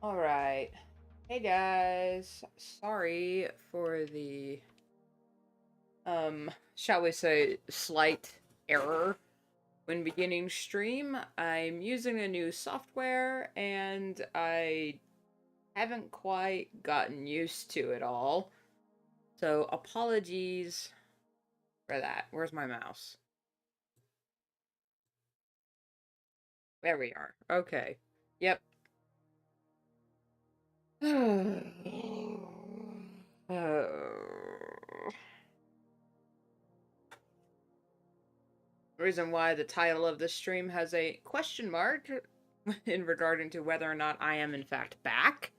Alright. Hey guys. Sorry for the, shall we say, slight error when beginning stream. I'm using a new software and I haven't quite gotten used to it all. So apologies for that. Where's my mouse? There we are. Okay. Yep. Reason why the title of this stream has a question mark in regarding to whether or not I am in fact back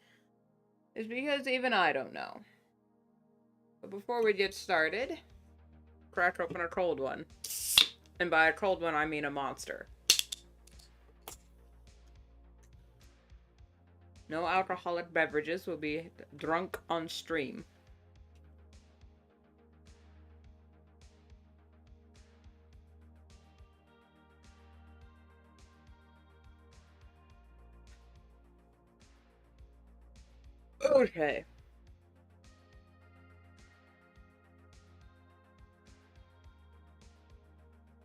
is because even I don't know. But before we get started, crack open a cold one. And by a cold one, I mean a monster. No alcoholic beverages will be drunk on stream. Okay.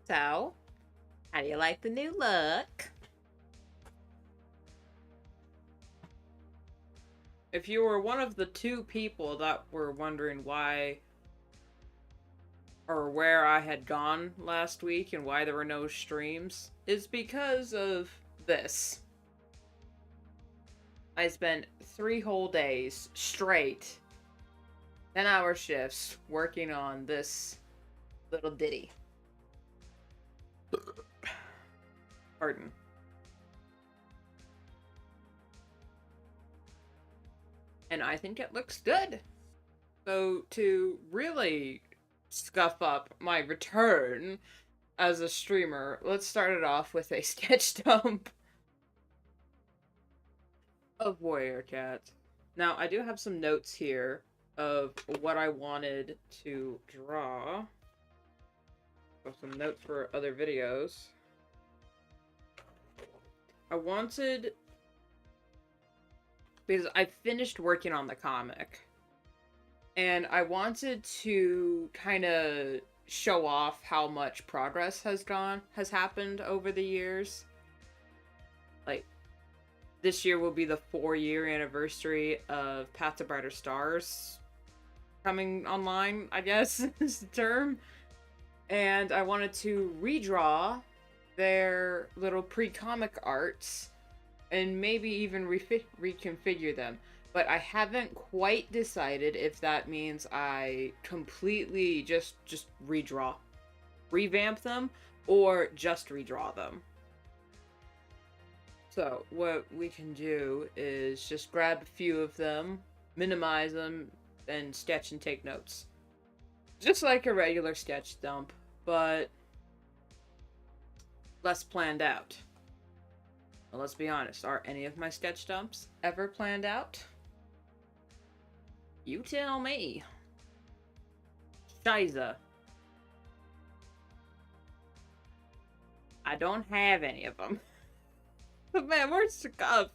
So, how do you like the new look? If you were one of the two people that were wondering why or where I had gone last week and why there were no streams, is because of this. I spent 3 whole days straight, 10-hour shifts, working on this little ditty. Pardon. And I think it looks good. So, to really scuff up my return as a streamer, let's start it off with a sketch dump of Warrior Cat. Now, I do have some notes here of what I wanted to draw. Some notes for other videos. I wanted... because I finished working on the comic. And I wanted to kind of show off how much progress has happened over the years. Like, this year will be the 4-year anniversary of Path to Brighter Stars coming online, I guess is the term. And I wanted to redraw their little pre-comic arts and maybe even reconfigure them. But I haven't quite decided if that means I completely just revamp them, or just redraw them. So what we can do is just grab a few of them, minimize them, and sketch and take notes. Just like a regular sketch dump, but less planned out. Well, let's be honest, are any of my sketch dumps ever planned out? You tell me. Shiza. I don't have any of them. But man, we're scuffed.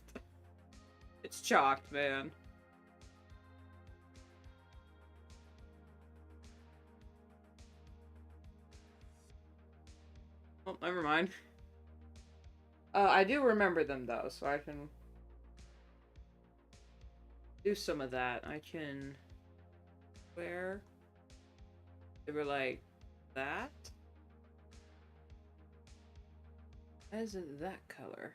It's chalked, man. Oh, never mind. I do remember them though, so I can do some of that. I can... where? They were like that? Why is it that color?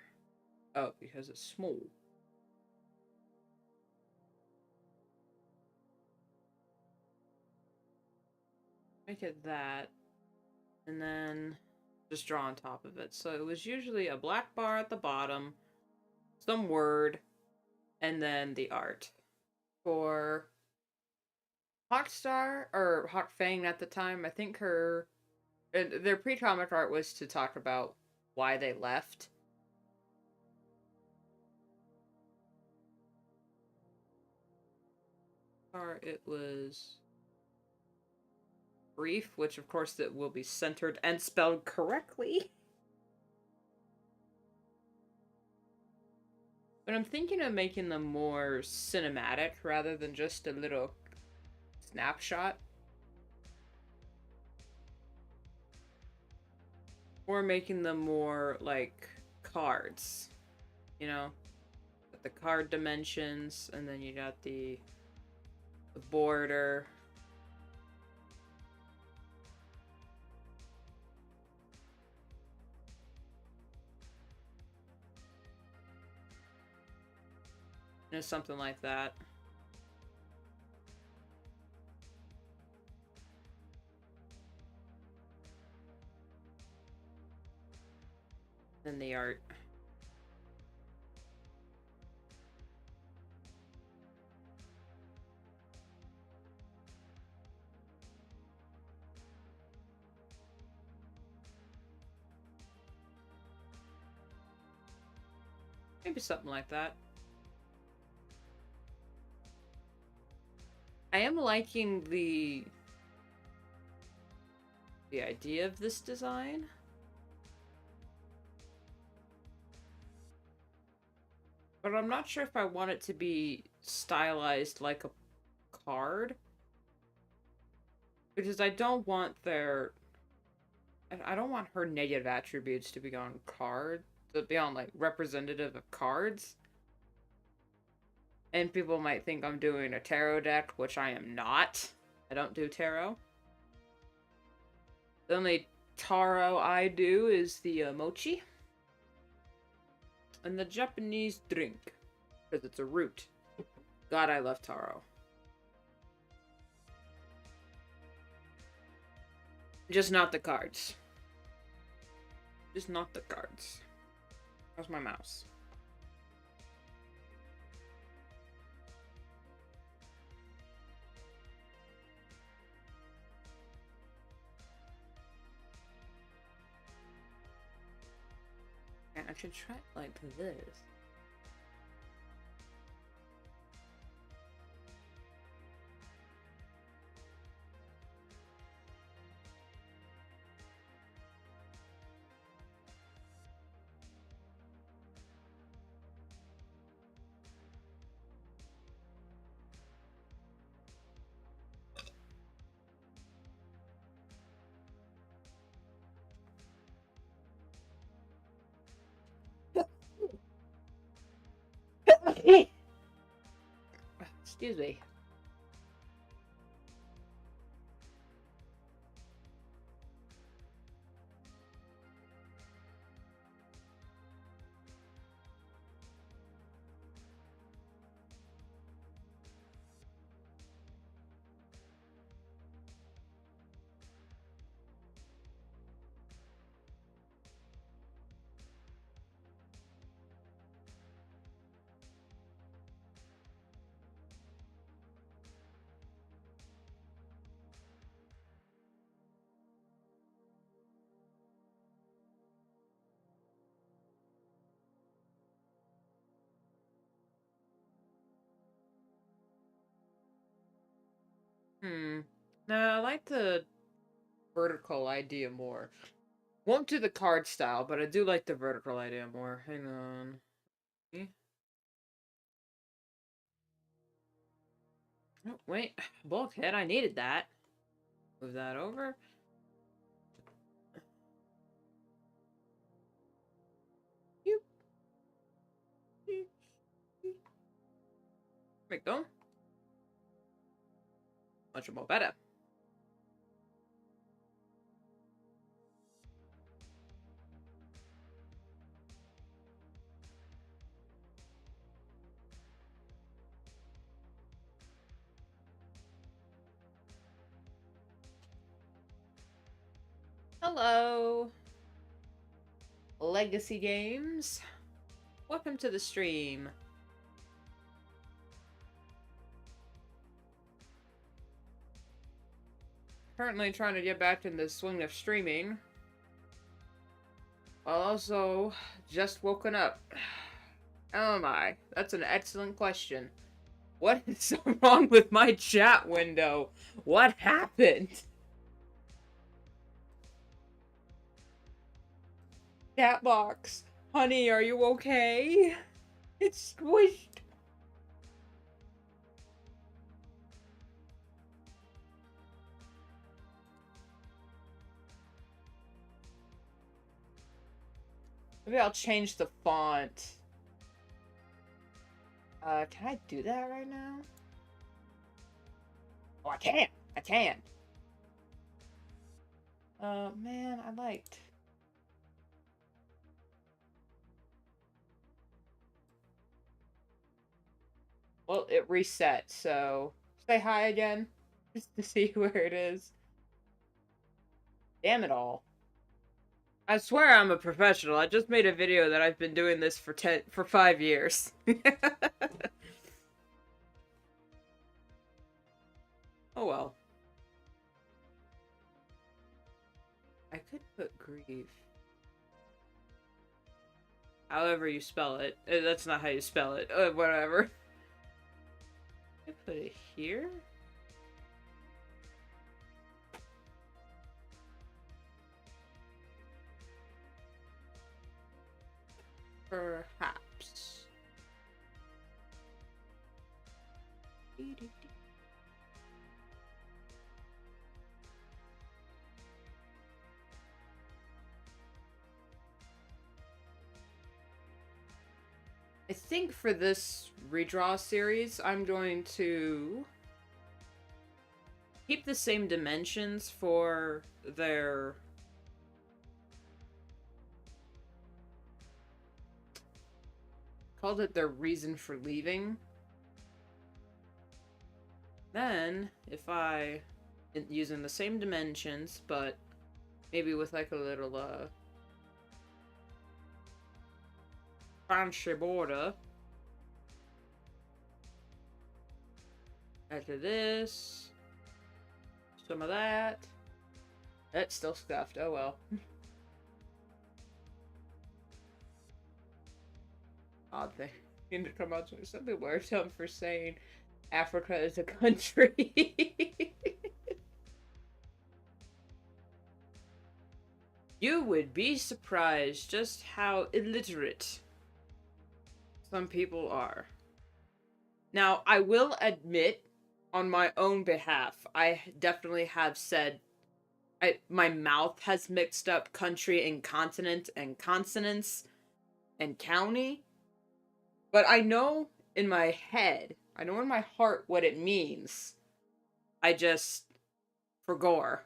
Oh, because it's small. Make it that. And then just draw on top of it. So it was usually a black bar at the bottom, some word, and then the art. For Hawkstar, or Hawk Fang at the time, I think their pre-comic art was to talk about why they left. Or it was brief, which of course it will be centered and spelled correctly. But I'm thinking of making them more cinematic rather than just a little snapshot. Or making them more like cards, you know? The card dimensions, and then you got the border. Just something like that. Then the art. Maybe something like that. I am liking the idea of this design. But I'm not sure if I want it to be stylized like a card. Because I don't want I don't want her negative attributes to be on to be on, like, representative of cards. And people might think I'm doing a tarot deck, which I am not. I don't do tarot. The only taro I do is the mochi. And the Japanese drink. Because it's a root. God, I love taro. Just not the cards. Just not the cards. How's my mouse? And I should try it like this. Excuse me. No, I like the vertical idea more. Won't do the card style, but I do like the vertical idea more. Hang on. Oh, wait. Bulkhead, I needed that. Move that over. There we go. Much more better. Hello. Legacy Games. Welcome to the stream. Currently trying to get back in the swing of streaming. While also just woken up. Oh my, that's an excellent question. What is so wrong with my chat window? What happened? Chat box. Honey, are you okay? It's squished. Maybe I'll change the font. Can I do that right now? Oh, I can't. I can't. Man, I liked. Well, it reset, so say hi again, just to see where it is. Damn it all. I swear I'm a professional. I just made a video that I've been doing this for 5 years. Oh well. I could put grief. However you spell it. That's not how you spell it. Whatever. I put it here? Perhaps. I think for this redraw series, I'm going to keep the same dimensions for their... Called it their reason for leaving. Then, if I... using the same dimensions, but maybe with like a little, fancy border. After this, some of that. That's still scuffed. Oh well. Odd thing to come out to something worse for saying Africa is a country. You would be surprised just how illiterate some people are. Now, I will admit, on my own behalf, I definitely have said my mouth has mixed up country and continent and consonants and county. But I know in my head, I know in my heart what it means. I just forgore.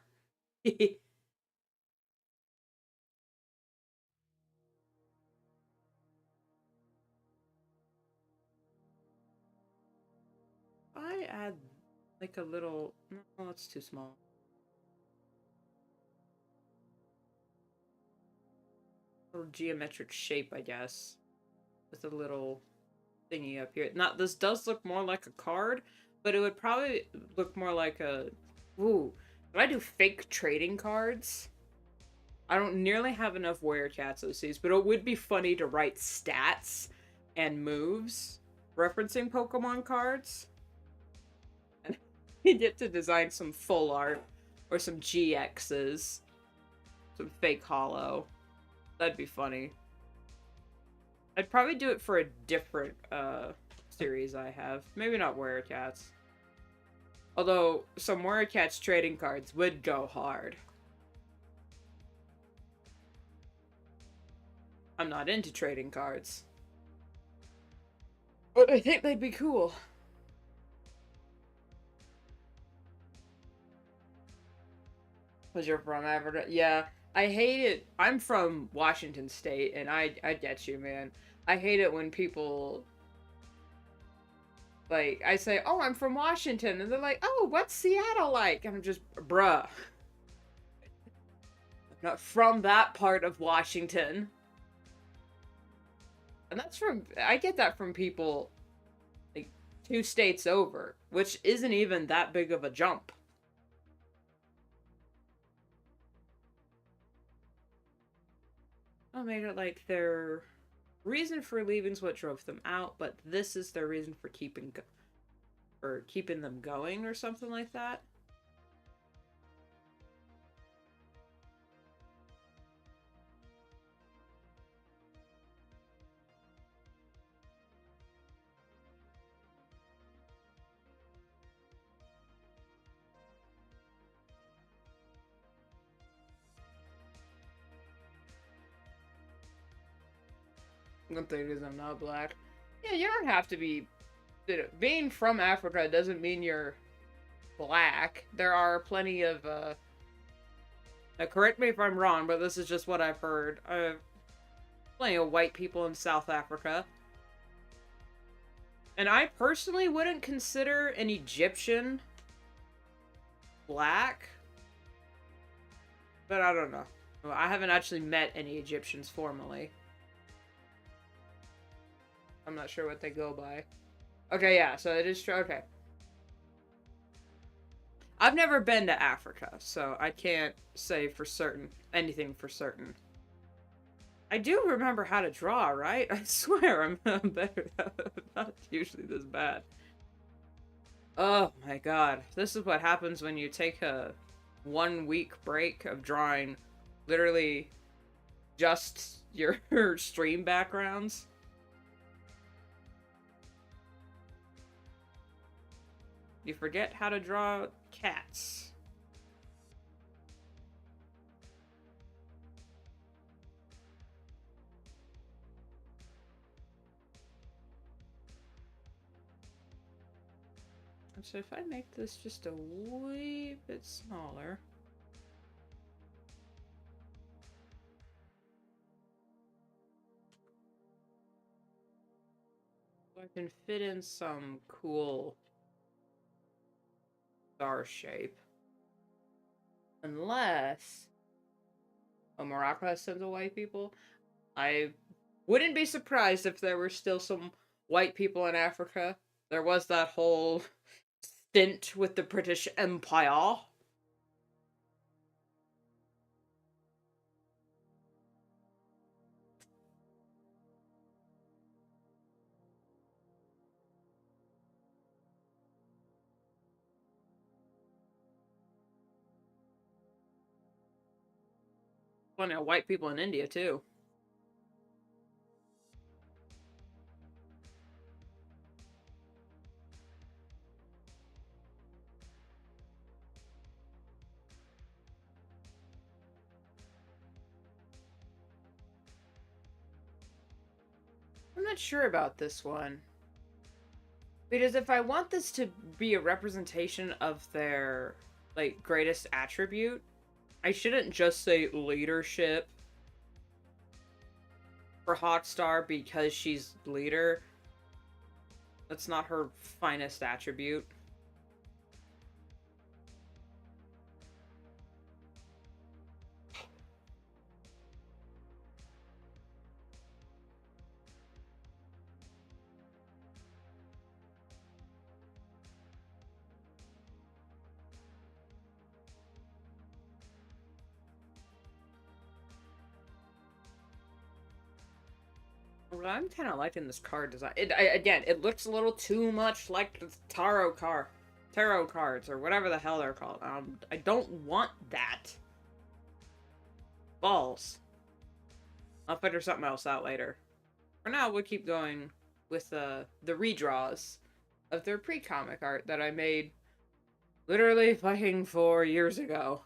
I add like a little... No, it's too small. A little geometric shape, I guess. With a little thingy up here. Now, this does look more like a card, but it would probably look more like a... Ooh. When I do fake trading cards, I don't nearly have enough Werecats OCs, but it would be funny to write stats and moves referencing Pokemon cards. And you get to design some full art or some GXs. Some fake holo. That'd be funny. I'd probably do it for a different series I have. Maybe not Werecats. Although some Werecats trading cards would go hard. I'm not into trading cards. But I think they'd be cool. Because you're from Africa? Yeah. I hate it. I'm from Washington State, and I get you, man. I hate it when people... Like, I say, oh, I'm from Washington, and they're like, oh, what's Seattle like? And I'm just, bruh. I'm not from that part of Washington. And that's from, I get that from people, like, 2 states over, which isn't even that big of a jump. I made it like their reason for leaving is what drove them out, but this is their reason for keeping them going or something like that. One thing is I'm not black. Yeah, you don't have to be... Being from Africa doesn't mean you're black. There are plenty of, now correct me if I'm wrong, but this is just what I've heard. Plenty of white people in South Africa. And I personally wouldn't consider an Egyptian black. But I don't know. I haven't actually met any Egyptians formally. I'm not sure what they go by. Okay, yeah, so it is true. Okay. I've never been to Africa, so I can't say for certain anything for certain. I do remember how to draw, right? I swear I'm better. Not usually this bad. Oh my god. This is what happens when you take a 1-week break of drawing literally just your stream backgrounds. You forget how to draw cats. So if I make this just a wee bit smaller. So I can fit in some cool star shape. Unless Morocco has tons of white people. I wouldn't be surprised if there were still some white people in Africa. There was that whole stint with the British Empire. Plenty of white people in India, too. I'm not sure about this one. Because if I want this to be a representation of their, like, greatest attribute, I shouldn't just say leadership for Hotstar because she's leader. That's not her finest attribute. I'm kind of liking this card design. Again, it looks a little too much like the tarot cards, or whatever the hell they're called. I don't want that. Balls. I'll figure something else out later. For now, we'll keep going with the redraws of their pre-comic art that I made literally fucking 4 years ago.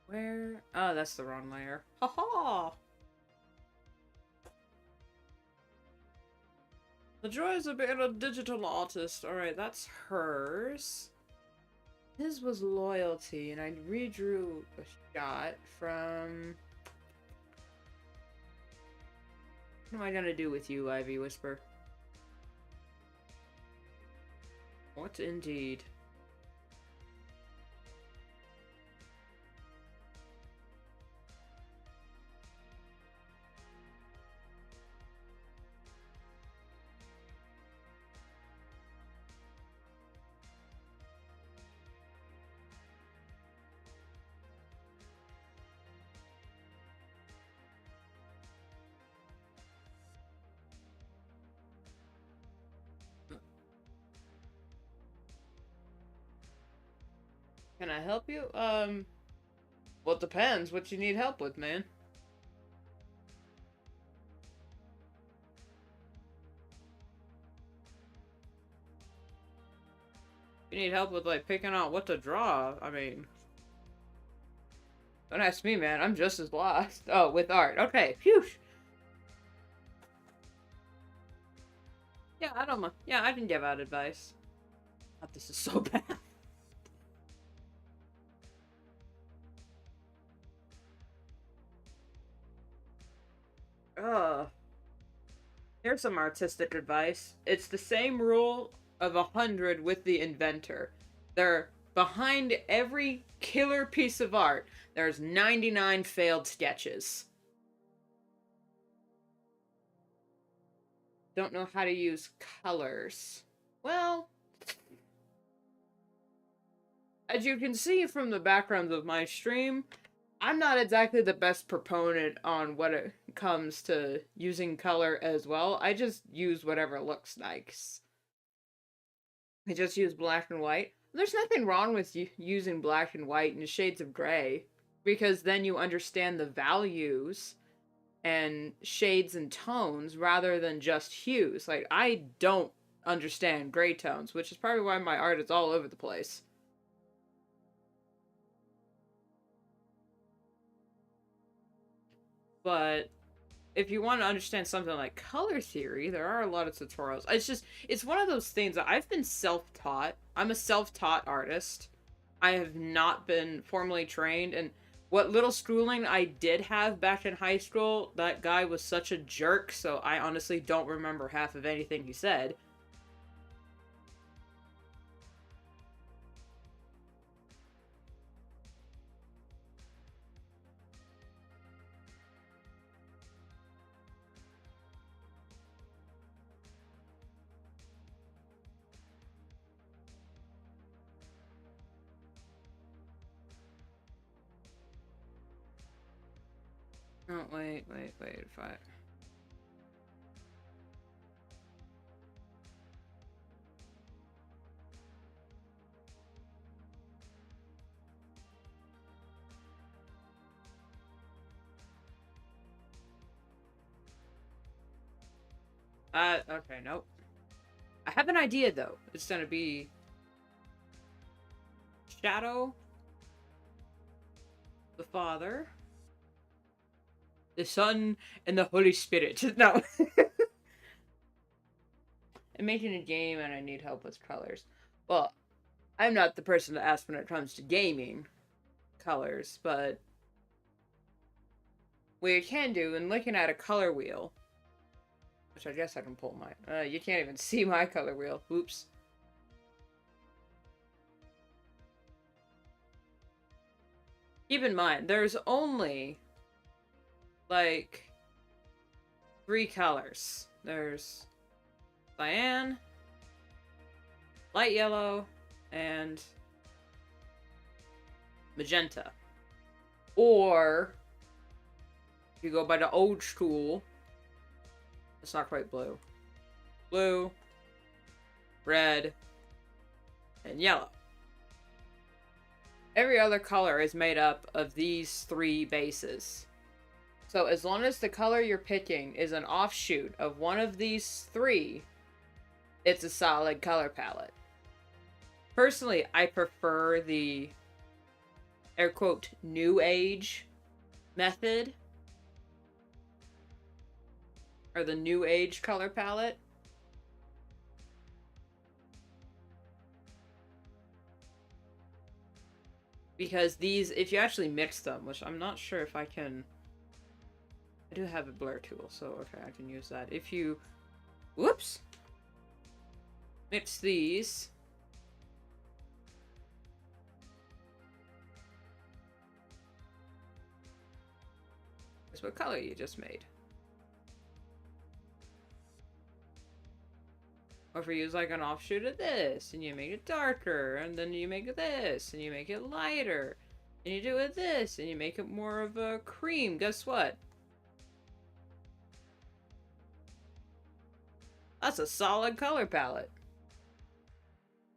Where? Oh, that's the wrong layer. Haha! The joys of being a digital artist. Alright, that's hers. His was loyalty, and I redrew a shot from... What am I gonna do with you, Ivy Whisper? What indeed? Can I help you? Well, it depends what you need help with, man. You need help with, like, picking out what to draw. I mean, don't ask me, man. I'm just as lost. Oh, with art. Okay, phew. Yeah, I don't mind. Yeah, I can give out advice. God, this is so bad. Ugh. Here's some artistic advice. It's the same rule of 100 with the inventor. They're behind every killer piece of art. There's 99 failed sketches. Don't know how to use colors. Well, as you can see from the backgrounds of my stream, I'm not exactly the best proponent on what it comes to using color as well. I just use whatever looks nice. I just use black and white. There's nothing wrong with using black and white and shades of gray, because then you understand the values and shades and tones rather than just hues. Like, I don't understand gray tones, which is probably why my art is all over the place. But if you want to understand something like color theory, there are a lot of tutorials. It's one of those things that I've been self-taught. I'm a self-taught artist. I have not been formally trained, and what little schooling I did have back in high school, that guy was such a jerk, so I honestly don't remember half of anything he said. Oh, wait, if I... okay, nope. I have an idea, though. It's gonna be... Shadow, the Father, the Son, and the Holy Spirit. No. I'm making a game and I need help with colors. Well, I'm not the person to ask when it comes to gaming colors, but what you can do in looking at a color wheel, which I guess I can pull my... you can't even see my color wheel. Oops. Keep in mind, there's only, like, 3 colors. There's cyan, light yellow, and magenta. Or, if you go by the old school, it's not quite blue. Blue, red, and yellow. Every other color is made up of these 3 bases. So as long as the color you're picking is an offshoot of one of these 3, it's a solid color palette. Personally, I prefer the air quote new age method, or the new age color palette. Because these, if you actually mix them, which I'm not sure if I can... I do have a blur tool, so okay, I can use that. If you... Whoops! Mix these. Guess what color you just made. Or if you use like an offshoot of this, and you make it darker, and then you make this, and you make it lighter, and you do it this, and you make it more of a cream, guess what? That's a solid color palette.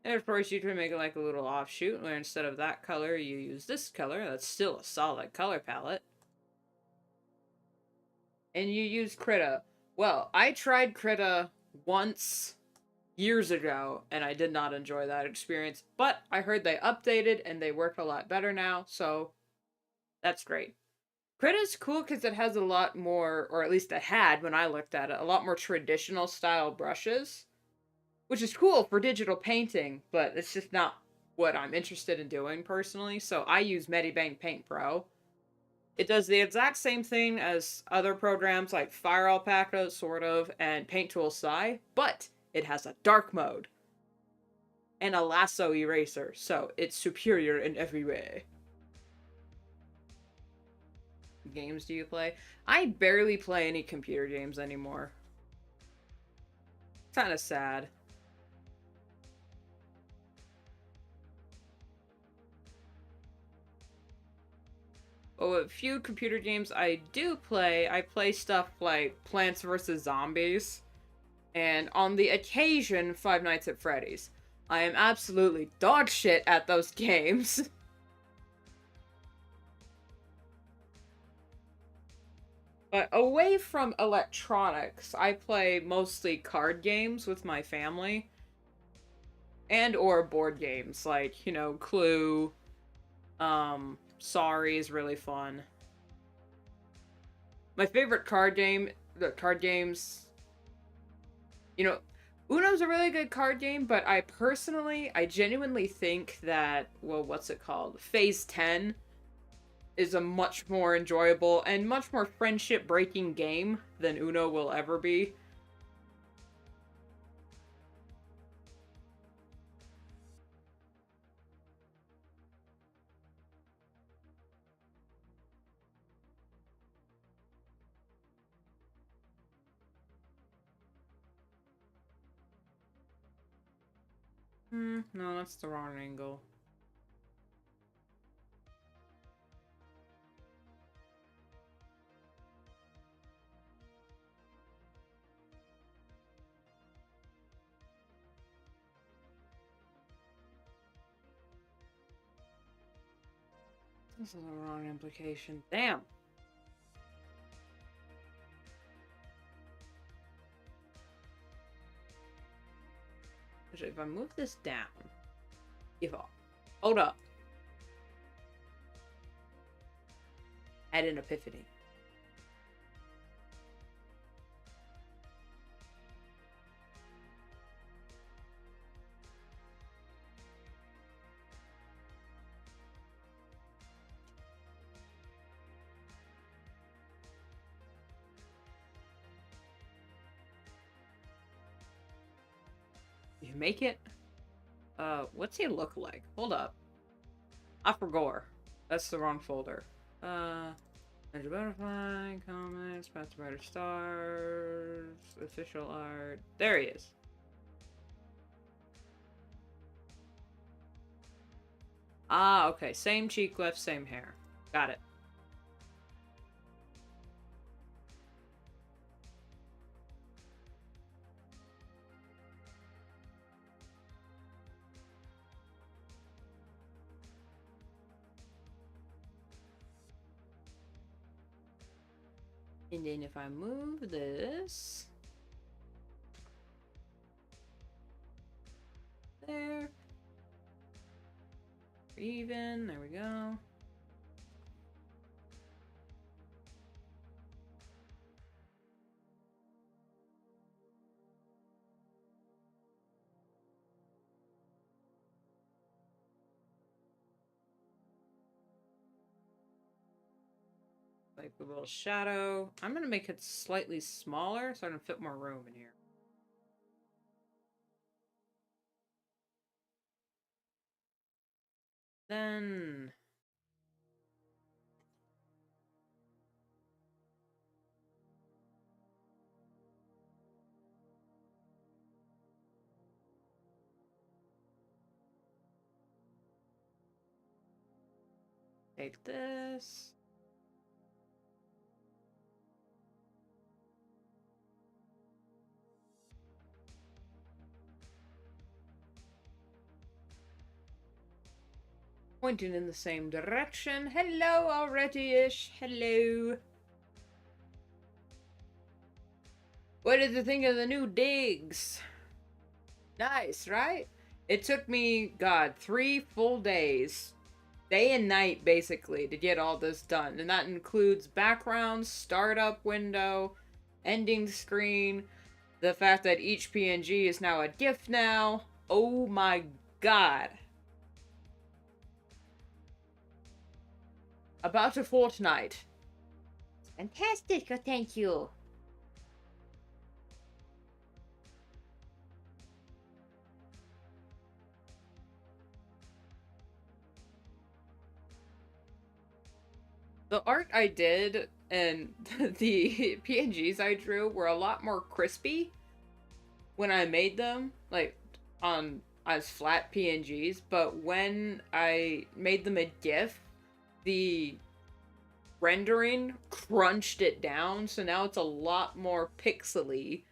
And of course you can make it like a little offshoot, where instead of that color, you use this color. That's still a solid color palette. And you use Krita. Well, I tried Krita once years ago, and I did not enjoy that experience. But I heard they updated and they work a lot better now, so that's great. Crit is cool because it has a lot more, or at least it had when I looked at it, a lot more traditional style brushes, which is cool for digital painting, but it's just not what I'm interested in doing personally. So I use Medibang Paint Pro. It does the exact same thing as other programs like Fire Alpaca, sort of, and Paint Tool Sai, but it has a dark mode and a lasso eraser, so it's superior in every way. Games do you play? I barely play any computer games anymore. Kind of sad. Oh, a few computer games I do play. I play stuff like Plants vs. Zombies, and on the occasion, Five Nights at Freddy's. I am absolutely dog shit at those games. But away from electronics, I play mostly card games with my family. And or board games, like, Clue. Sorry is really fun. My favorite the card games, Uno's a really good card game, but I genuinely think that, well, what's it called? Phase 10 is a much more enjoyable and much more friendship-breaking game than Uno will ever be. No, that's the wrong angle. This is the wrong implication. Damn! Actually, if I move this down... Hold up. Had an epiphany. You make it? What's he look like? Hold up. I forgot. That's the wrong folder. Magic Butterfly, Comics, Path to Brighter Stars, Official Art. There he is. Ah, okay. Same cheek left, same hair. Got it. And then if I move this... There. Even. There we go. Like a little shadow. I'm gonna make it slightly smaller so I can fit more room in here. Then... take this. Pointing in the same direction. Hello already-ish. Hello. What did you think of the new digs? Nice, right? It took me, God, 3 full days, day and night basically, to get all this done. And that includes background, startup window, ending screen, the fact that each PNG is now a GIF now. Oh my god. About a fortnight. Fantastic, thank you. The art I did and the PNGs I drew were a lot more crispy when I made them, like on as flat PNGs, but when I made them a GIF, the rendering crunched it down, so now it's a lot more pixely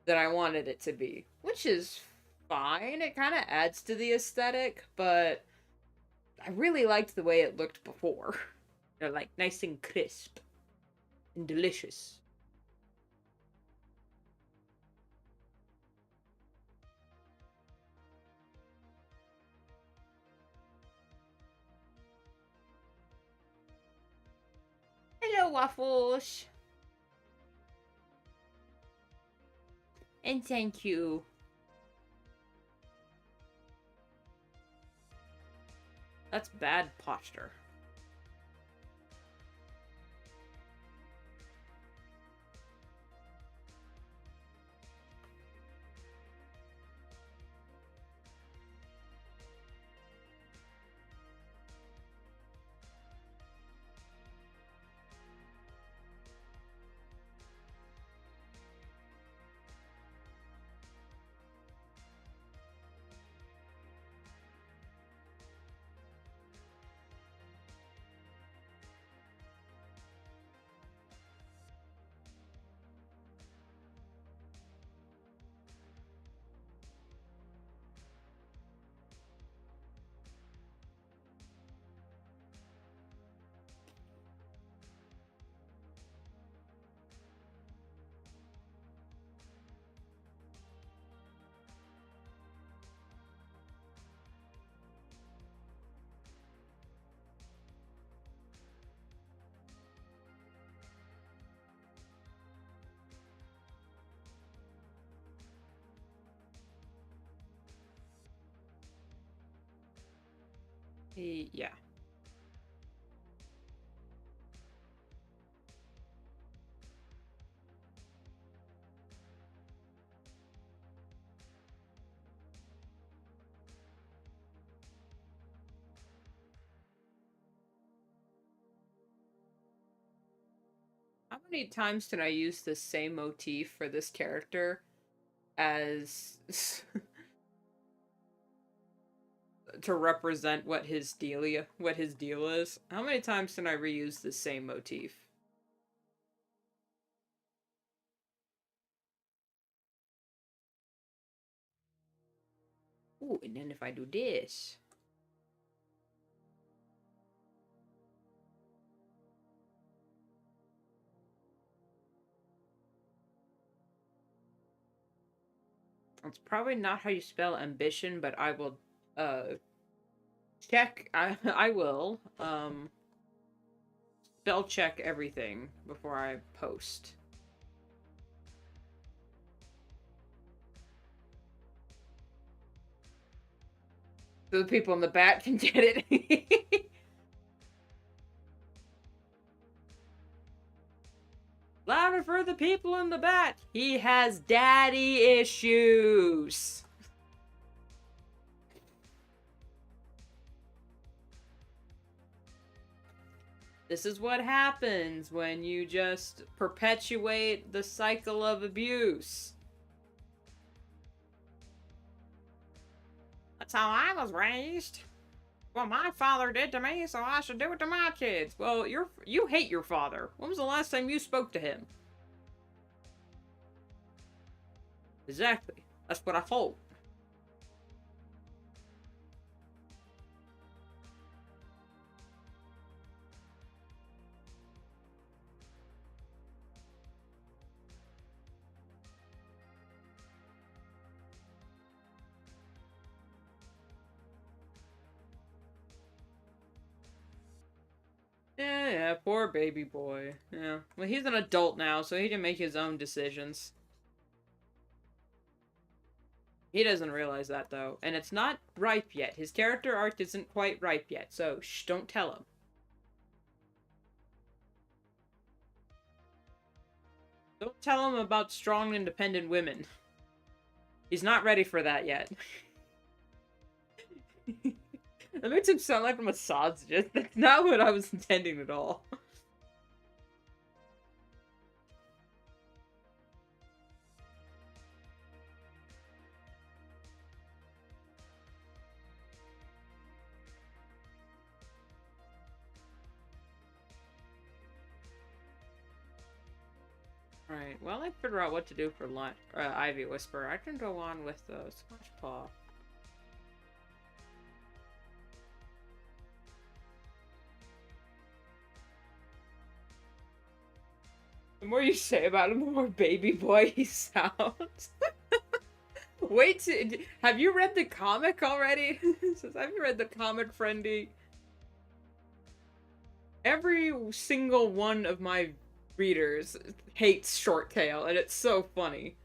than I wanted it to be, which is fine. It kind of adds to the aesthetic, but I really liked the way it looked before. They're like nice and crisp and delicious. Hello, Waffles. And thank you. That's bad posture. Yeah. How many times did I use the same motif for this character as to represent what his deal is? How many times can I reuse the same motif? Ooh, and then if I do this. It's probably not how you spell ambition, but I will check I will spell check everything before I post. So the people in the back can get it. Louder for the people in the back. He has daddy issues. This is what happens when you just perpetuate the cycle of abuse. That's how I was raised. Well, my father did to me, so I should do it to my kids. Well, you hate your father. When was the last time you spoke to him? Exactly. That's what I thought. yeah, poor baby boy. Yeah. Well, he's an adult now, so he can make his own decisions. He doesn't realize that, though. And it's not ripe yet. His character arc isn't quite ripe yet, so shh, don't tell him. Don't tell him about strong, independent women. He's not ready for that yet. That makes him sound like a misogynist. That's not what I was intending at all. Alright, well, I figure out what to do for lunch. Ivy Whisper. I can go on with the Splash Paw. The more you say about him, the more baby boy he sounds. Wait, have you read the comic already? Says, have you read the comic, friendy? Every single one of my readers hates Short Tail, and it's so funny.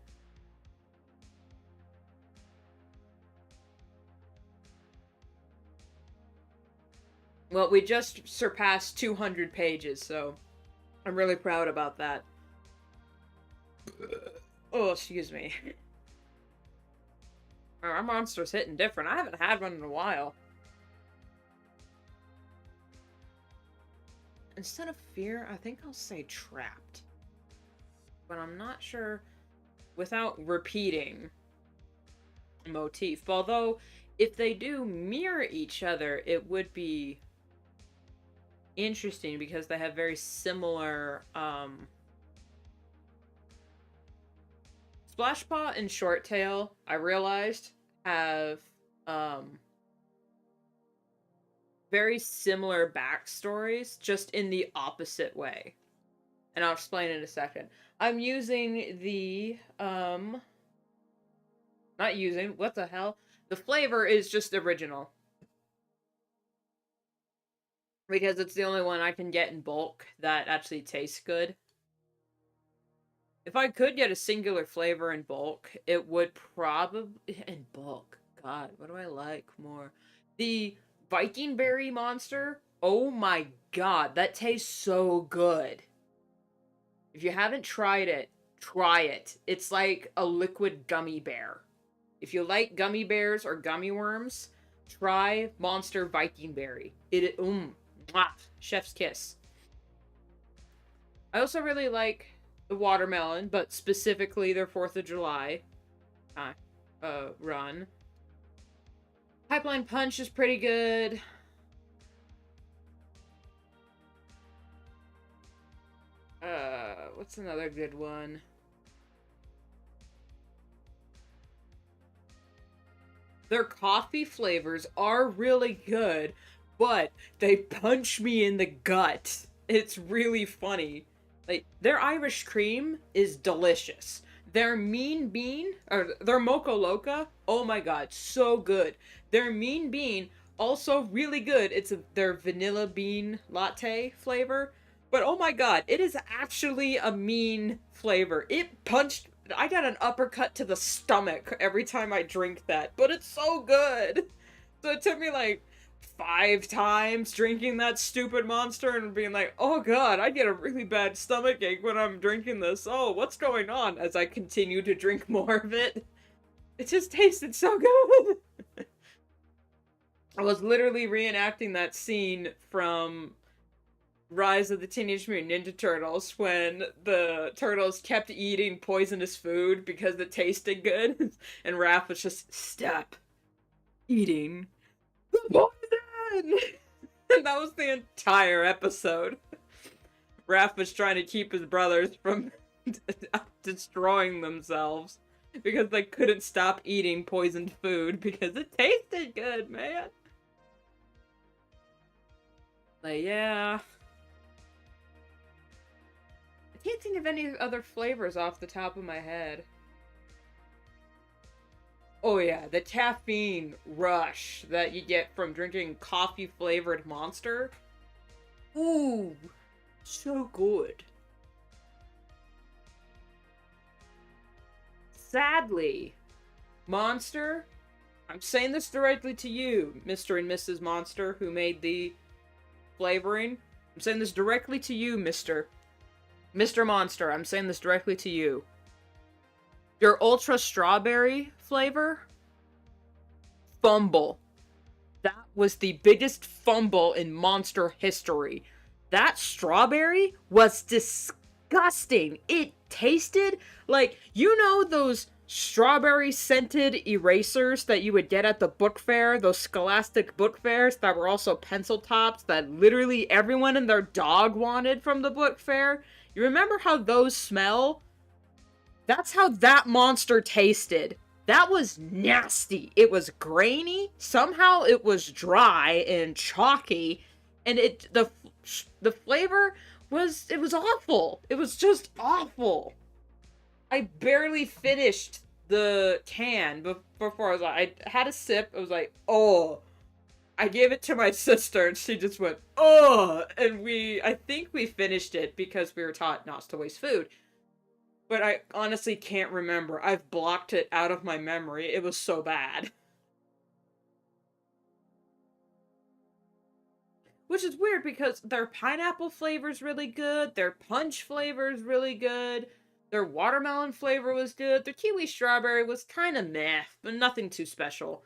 Well, we just surpassed 200 pages, so I'm really proud about that. Oh, excuse me. Our monster's hitting different. I haven't had one in a while. Instead of fear, I think I'll say trapped. But I'm not sure without repeating a motif. Although, if they do mirror each other, it would be interesting because they have very similar, Splashpaw and Short Tail, I realized, have, very similar backstories, just in the opposite way. And I'll explain in a second. I'm using the, not using, what the hell? The flavor is just original. Because it's the only one I can get in bulk that actually tastes good. If I could get a singular flavor in bulk, it would probably... In bulk. God, what do I like more? The Viking Berry monster? Oh my god, that tastes so good. If you haven't tried it, try it. It's like a liquid gummy bear. If you like gummy bears or gummy worms, try Monster Viking Berry. Mwah, chef's kiss. I also really like the watermelon, but specifically their 4th of July run. Pipeline Punch is pretty good. What's another good one? Their coffee flavors are really good, but they punch me in the gut. It's really funny. Like, their Irish cream is delicious. Their Mean Bean, or their Mocha Loca, oh my god, so good. Their Mean Bean, also really good. It's their vanilla bean latte flavor. But oh my god, it is actually a mean flavor. It punched... I got an uppercut to the stomach every time I drink that, but it's so good. So it took me like 5 times drinking that stupid monster and being like, oh god, I get a really bad stomach ache when I'm drinking this. Oh, what's going on? As I continue to drink more of it. It just tasted so good. I was literally reenacting that scene from Rise of the Teenage Mutant Ninja Turtles when the turtles kept eating poisonous food because it tasted good. And Raph was just, stop eating the poison! And that was the entire episode. Raph was trying to keep his brothers from destroying themselves because they couldn't stop eating poisoned food because it tasted good, man. Like, yeah. I can't think of any other flavors off the top of my head. Oh yeah, the caffeine rush that you get from drinking coffee-flavored Monster. Ooh! So good. Sadly, Monster, I'm saying this directly to you, Mr. and Mrs. Monster, who made the flavoring. I'm saying this directly to you, Mr. Monster. I'm saying this directly to you. Your ultra strawberry flavor? Fumble. That was the biggest fumble in Monster history. That strawberry was disgusting. It tasted like, you know those strawberry scented erasers that you would get at the book fair, those scholastic book fairs that were also pencil tops that literally everyone and their dog wanted from the book fair? You remember how those smell? That's how that monster tasted. That was nasty. It was grainy. Somehow it was dry and chalky, and the flavor was awful. It was just awful. I barely finished the can before I was like, I had a sip. I was like, oh. I gave it to my sister, and she just went, oh. And I think we finished it because we were taught not to waste food. But I honestly can't remember. I've blocked it out of my memory. It was so bad. Which is weird because their pineapple flavor's really good, their punch flavor's really good, their watermelon flavor was good, their kiwi strawberry was kind of meh, but nothing too special.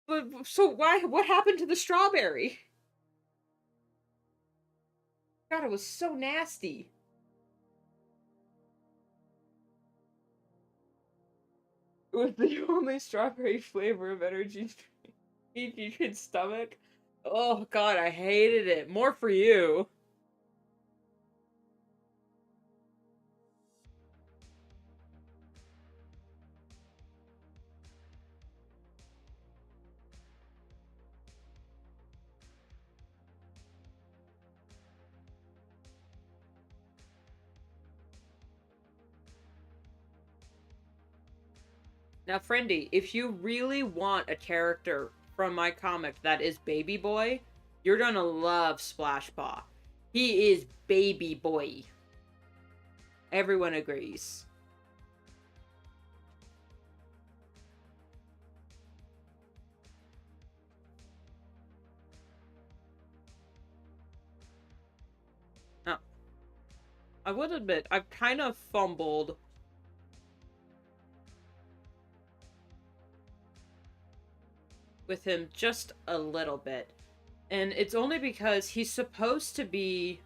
But so what happened to the strawberry? God, it was so nasty. It was the only strawberry flavor of energy drink you could stomach. Oh god, I hated it. More for you. Now, Friendy, if you really want a character from my comic that is Baby Boy, you're gonna love Splash Paw. He is Baby Boy. Everyone agrees. Now, I would admit, I've kind of fumbled with him just a little bit. And it's only because he's supposed to be...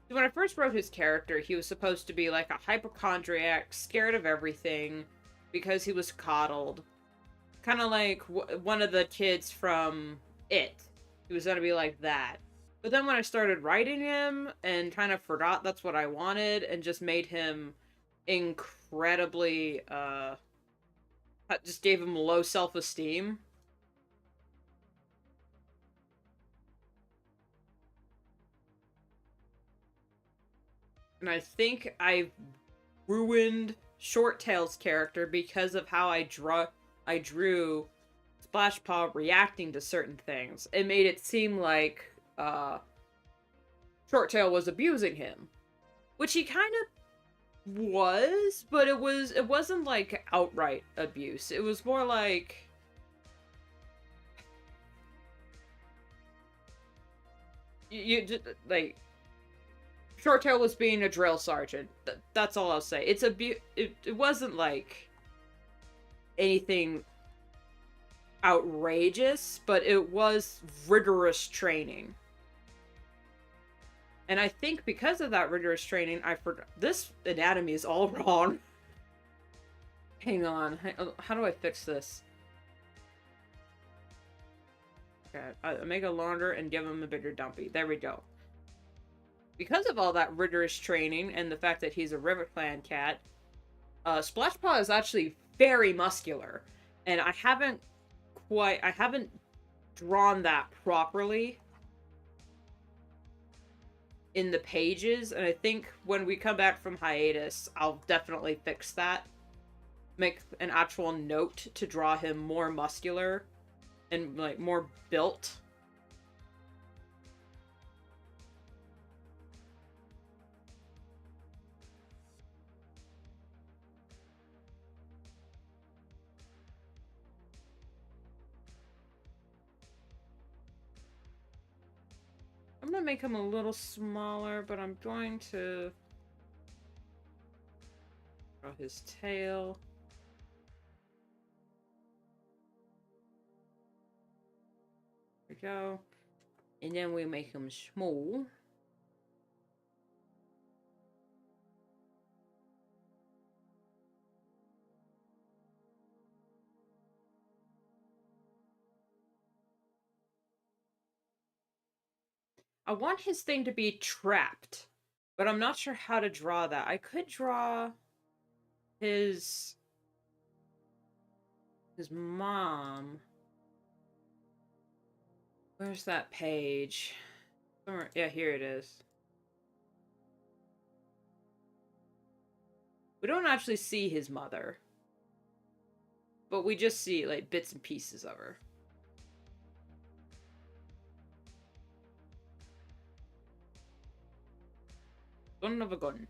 When I first wrote his character, he was supposed to be like a hypochondriac, scared of everything, because he was coddled. Kind of like one of the kids from It. He was gonna be like that. But then when I started writing him, and kind of forgot that's what I wanted, and just made him incredibly, just gave him low self-esteem. And I think I ruined Shorttail's character because of how I drew Splashpaw reacting to certain things. It made it seem like Shorttail was abusing him, which he kind of was, but it wasn't like outright abuse. It was more like you just like Shorttail was being a drill sergeant. That's all I'll say. It wasn't like anything outrageous, but it was rigorous training. And I think because of that rigorous training, I forgot. This anatomy is all wrong. Hang on. How do I fix this? Okay, I make it longer and give him a bigger dumpy. There we go. Because of all that rigorous training and the fact that he's a River Clan cat, Splashpaw is actually very muscular. And I haven't drawn that properly in the pages, and I think when we come back from hiatus, I'll definitely fix that. Make an actual note to draw him more muscular and, like, more built. I'm gonna make him a little smaller, but I'm going to draw his tail. There we go. And then we make him small. I want his thing to be trapped, but I'm not sure how to draw that. I could draw his mom. Where's that page? Somewhere. Yeah, here it is. We don't actually see his mother, but we just see like bits and pieces of her. Son of a gun.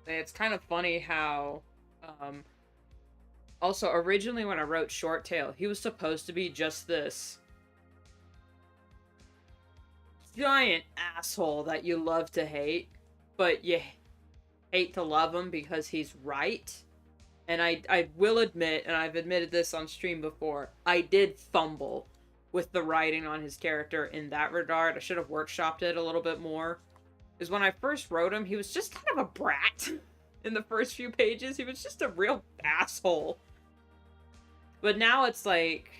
It's kind of funny how, also originally when I wrote Short Tail, he was supposed to be just this giant asshole that you love to hate, but you hate to love him because he's right. And I will admit, and I've admitted this on stream before, I did fumble with the writing on his character in that regard. I should have workshopped it a little bit more. Because when I first wrote him, he was just kind of a brat. In the first few pages, he was just a real asshole. But now it's like,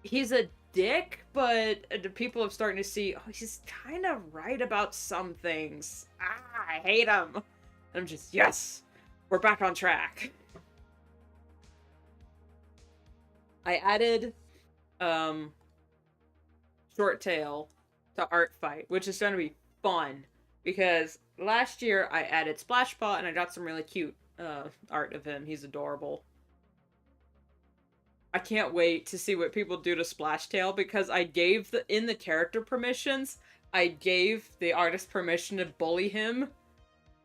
he's a dick, but the people are starting to see, oh, he's kind of right about some things. Ah, I hate him. And I'm just, yes, we're back on track. I added Short Tail to Art Fight, which is going to be fun because last year I added Splashpaw and I got some really cute art of him. He's adorable. I can't wait to see what people do to Splashtail because I gave in the character permissions, I gave the artist permission to bully him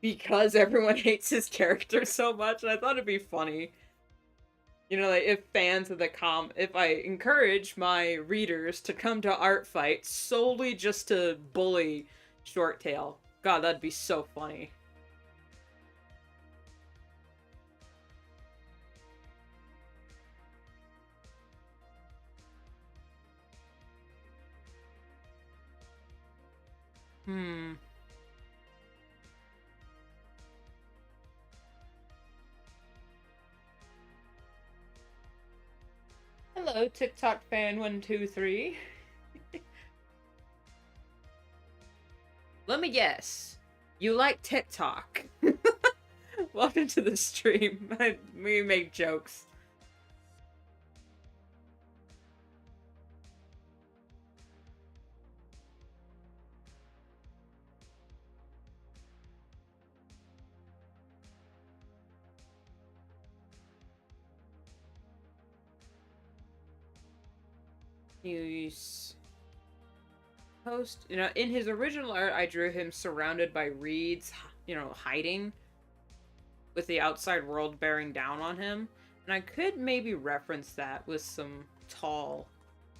because everyone hates his character so much, and I thought it'd be funny. You know, like, if fans of the if I encourage my readers to come to Art Fight solely just to bully Short Tail. God, that'd be so funny. Hello, TikTok fan 123. Let me guess. You like TikTok. Welcome to the stream. We make jokes. He's post, you know, in his original art, I drew him surrounded by reeds, you know, hiding, with the outside world bearing down on him. And I could maybe reference that with some tall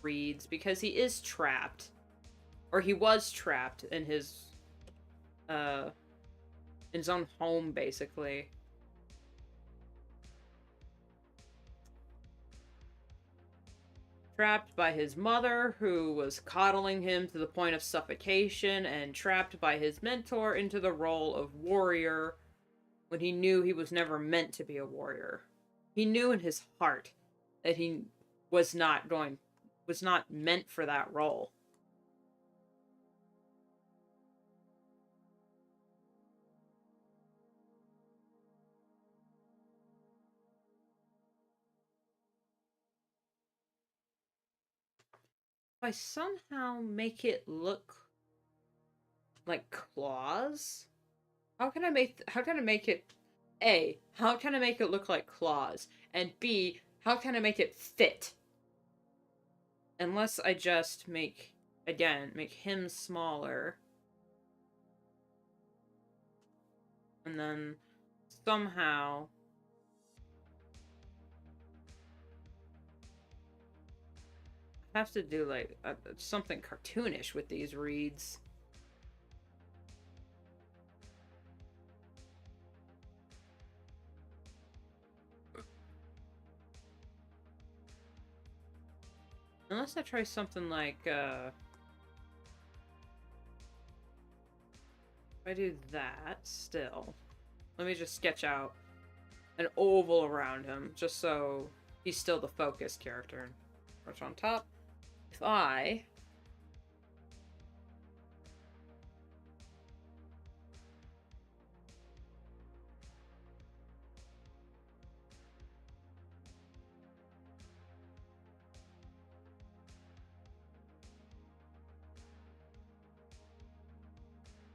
reeds, because he is trapped. Or he was trapped in his own home, basically. Trapped by his mother, who was coddling him to the point of suffocation, and trapped by his mentor into the role of warrior when he knew he was never meant to be a warrior. He knew in his heart that he was not meant for that role. If I somehow make it look like claws, how can I make it A, how can I make it look like claws? And B, how can I make it fit? Unless I just make him smaller. And then somehow I have to do like something cartoonish with these reads. Unless I try something like, if I do that still, let me just sketch out an oval around him, just so he's still the focus character. What's on top? If I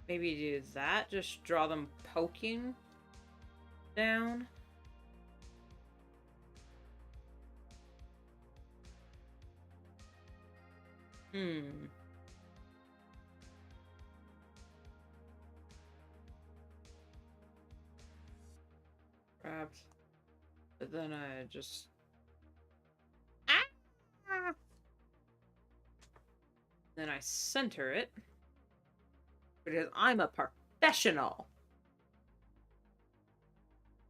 maybe do that, just draw them poking down. Perhaps. But then I just... Ah! Then I center it. Because I'm a professional.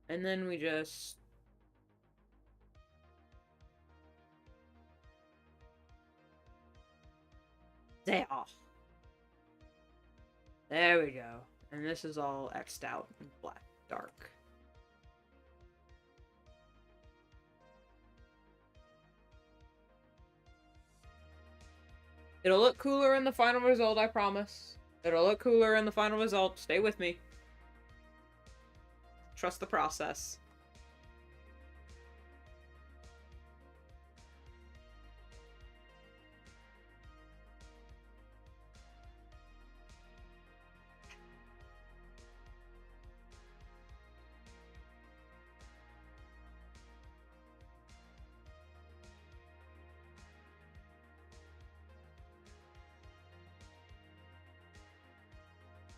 And then we just... There. There we go. And this is all X'd out in black, dark. It'll look cooler in the final result, I promise. It'll look cooler in the final result. Stay with me. Trust the process.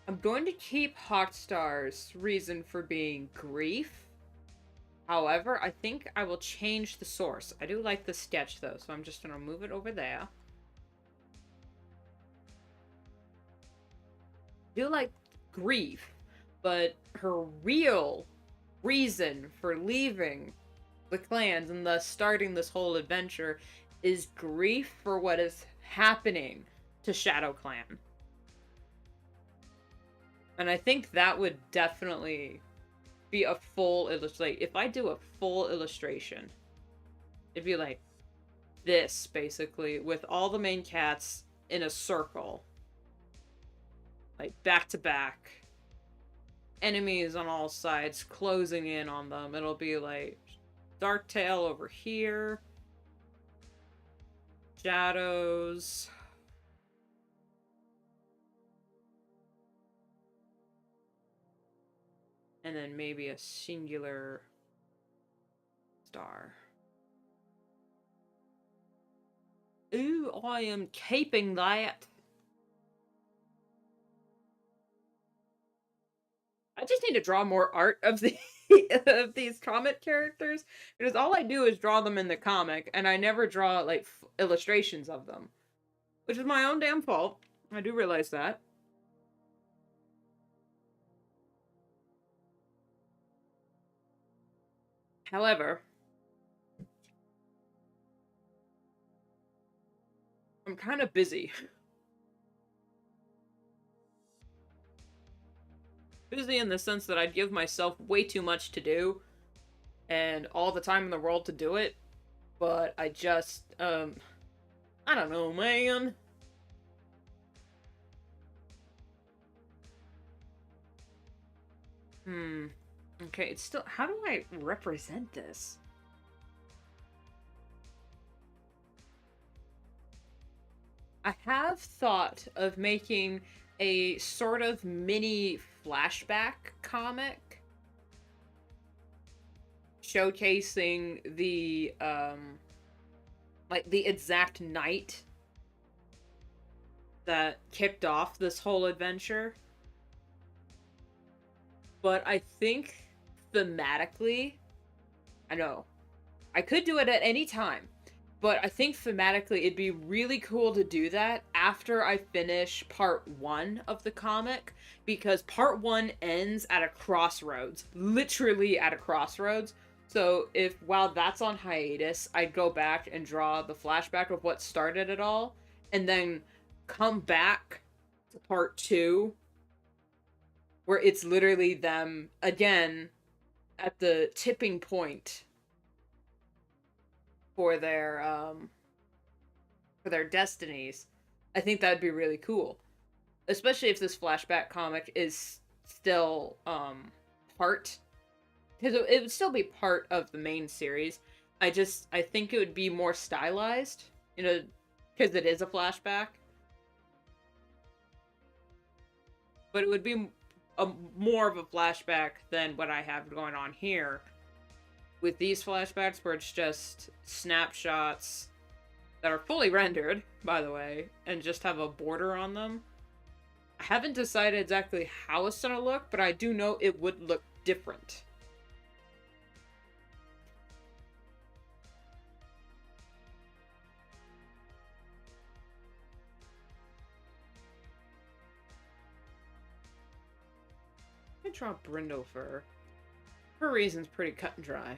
I'm going to keep Hotstar's reason for being grief. However, I think I will change the source. I do like the sketch, though, so I'm just going to move it over there. I do like grief, but her real reason for leaving the clans and thus starting this whole adventure is grief for what is happening to Shadow Clan. And I think that would definitely be a full illustration. If I do a full illustration, it'd be like this, basically, with all the main cats in a circle. Like, back to back. Enemies on all sides closing in on them. It'll be like Darktail over here. Shadows. And then maybe a singular star. Ooh, I am keeping that. I just need to draw more art of the of these comic characters, because all I do is draw them in the comic, and I never draw like illustrations of them, which is my own damn fault. I do realize that. However, I'm kind of busy. Busy in the sense that I'd give myself way too much to do, and all the time in the world to do it, but I just, I don't know, man. Okay, it's still... How do I represent this? I have thought of making a sort of mini flashback comic showcasing the, like, the exact night that kicked off this whole adventure. But I think thematically, I know I could do it at any time, but I think thematically it'd be really cool to do that after I finish part 1 of the comic, because part 1 ends at a crossroads, literally at a crossroads. So if while that's on hiatus, I'd go back and draw the flashback of what started it all, and then come back to part 2, where it's literally them again at the tipping point for their destinies. I think that'd be really cool, especially if this flashback comic is still part, because it would still be part of the main series. I think it would be more stylized, you know, because it is a flashback, but it would be more of a flashback than what I have going on here with these flashbacks, where it's just snapshots that are fully rendered, by the way, and just have a border on them. I haven't decided exactly how it's gonna look, but I do know it would look different. I draw Brindlefer. Her reason's pretty cut and dry.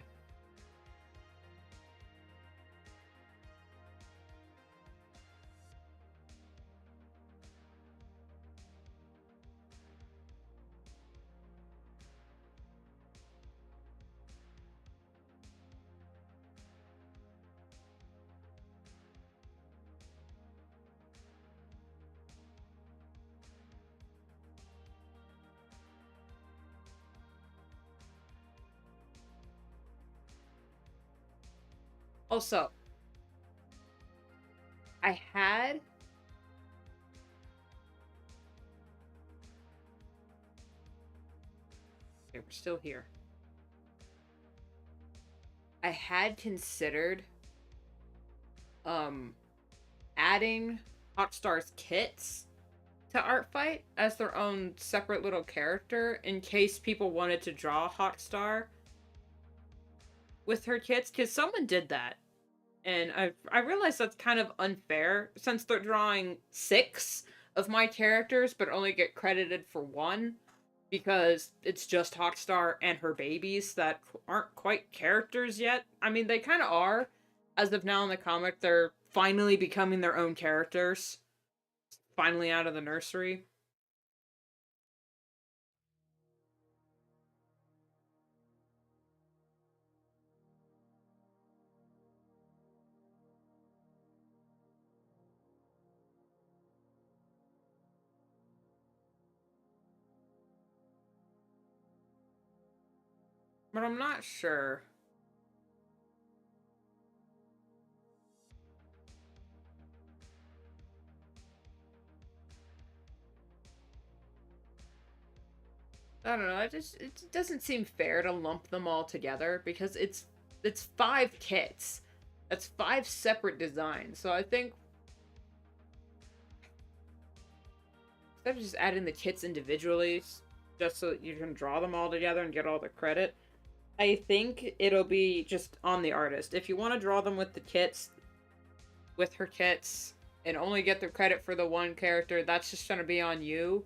Also, I had okay, we're still here. I had considered um adding Hotstar's kits to Art Fight as their own separate little character in case people wanted to draw Hotstar with her kits, because someone did that. And I realize that's kind of unfair since they're drawing 6 of my characters but only get credited for 1, because it's just Hotstar and her babies that aren't quite characters yet. I mean, they kind of are. As of now in the comic, they're finally becoming their own characters. Finally out of the nursery. But I'm not sure. I don't know. It doesn't seem fair to lump them all together, because it's 5 kits. That's 5 separate designs. So I think instead of just adding the kits individually, just so you can draw them all together and get all the credit, I think it'll be just on the artist. If you want to draw them with the kits, with her kits, and only get the credit for the one character, that's just gonna be on you.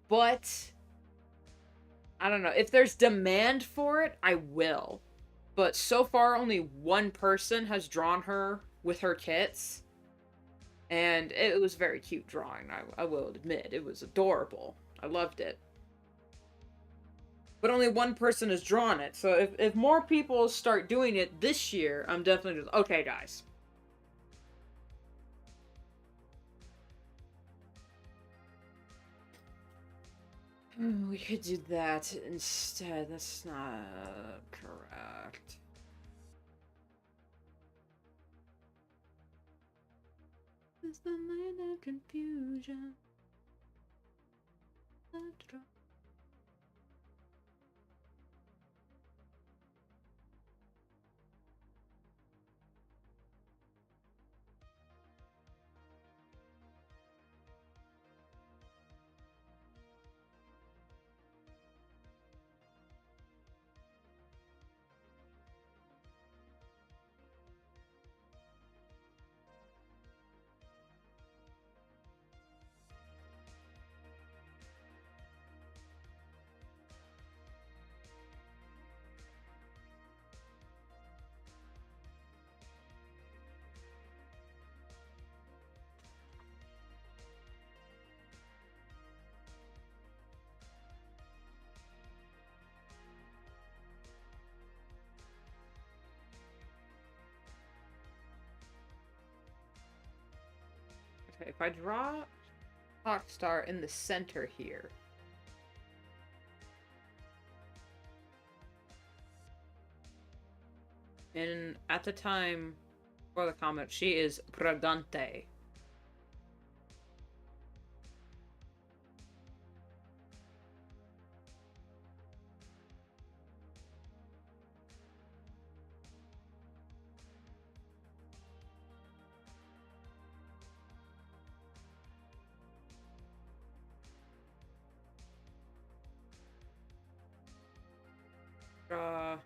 But I don't know. If there's demand for it, I will. But so far, only one person has drawn her with her kits. And it was very cute drawing, I will admit. It was adorable. I loved it. But only one person has drawn it. So if more people start doing it this year, I'm definitely just, okay, guys. We could do that instead. That's not correct. It's the land of confusion. Okay, if I draw Hawk Star in the center here. And at the time for the comic, she is Bragante. Draw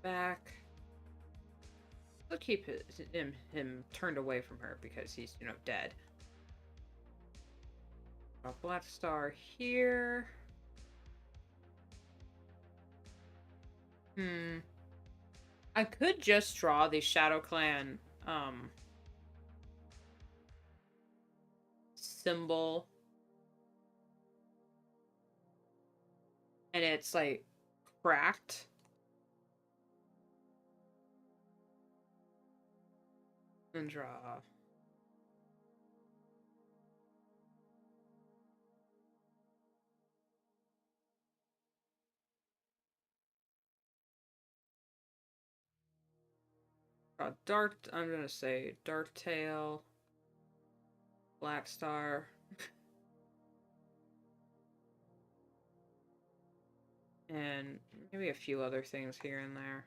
back. I'll keep him turned away from her because he's, you know, dead. A black star here. I could just draw the Shadow Clan symbol. And it's like cracked. And draw. Dark, I'm gonna say Dark Tail, Black Star. And maybe a few other things here and there.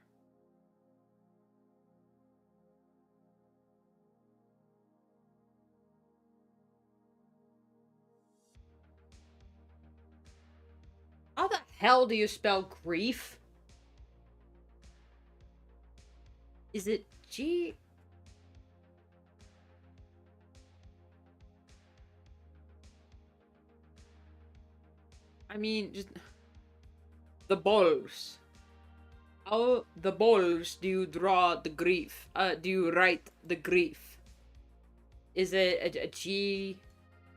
How the hell do you spell grief? Is it G? I mean, just the balls. How the balls do you draw the grief? Do you write the grief? Is it a G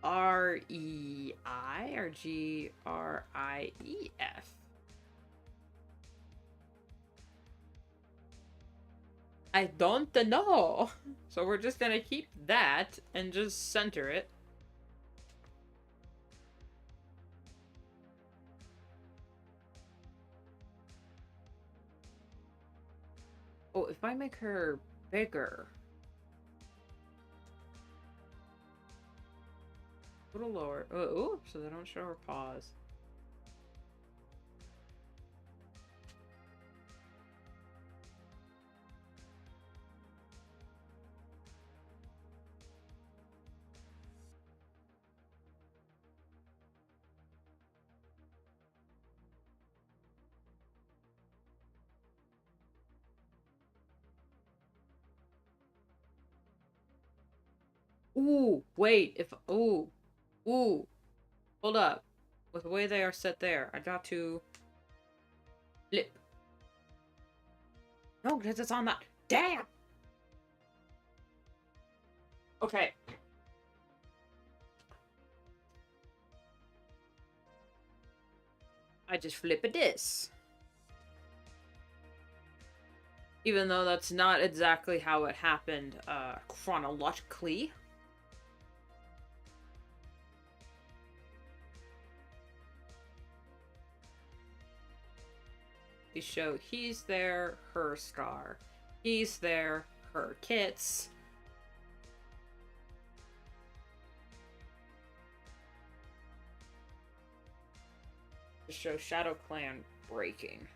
R E I or G R I E F? I don't know. So we're just gonna keep that and just center it. Oh, if I make her bigger. A little lower. Oh, so they don't show her paws. Ooh, wait, ooh, hold up. With the way they are set there, I got to flip. No, because it's on that. Damn! Okay. I just flip this. Even though that's not exactly how it happened, chronologically. They show he's there, her scar. He's there, her kits. To show Shadow Clan breaking.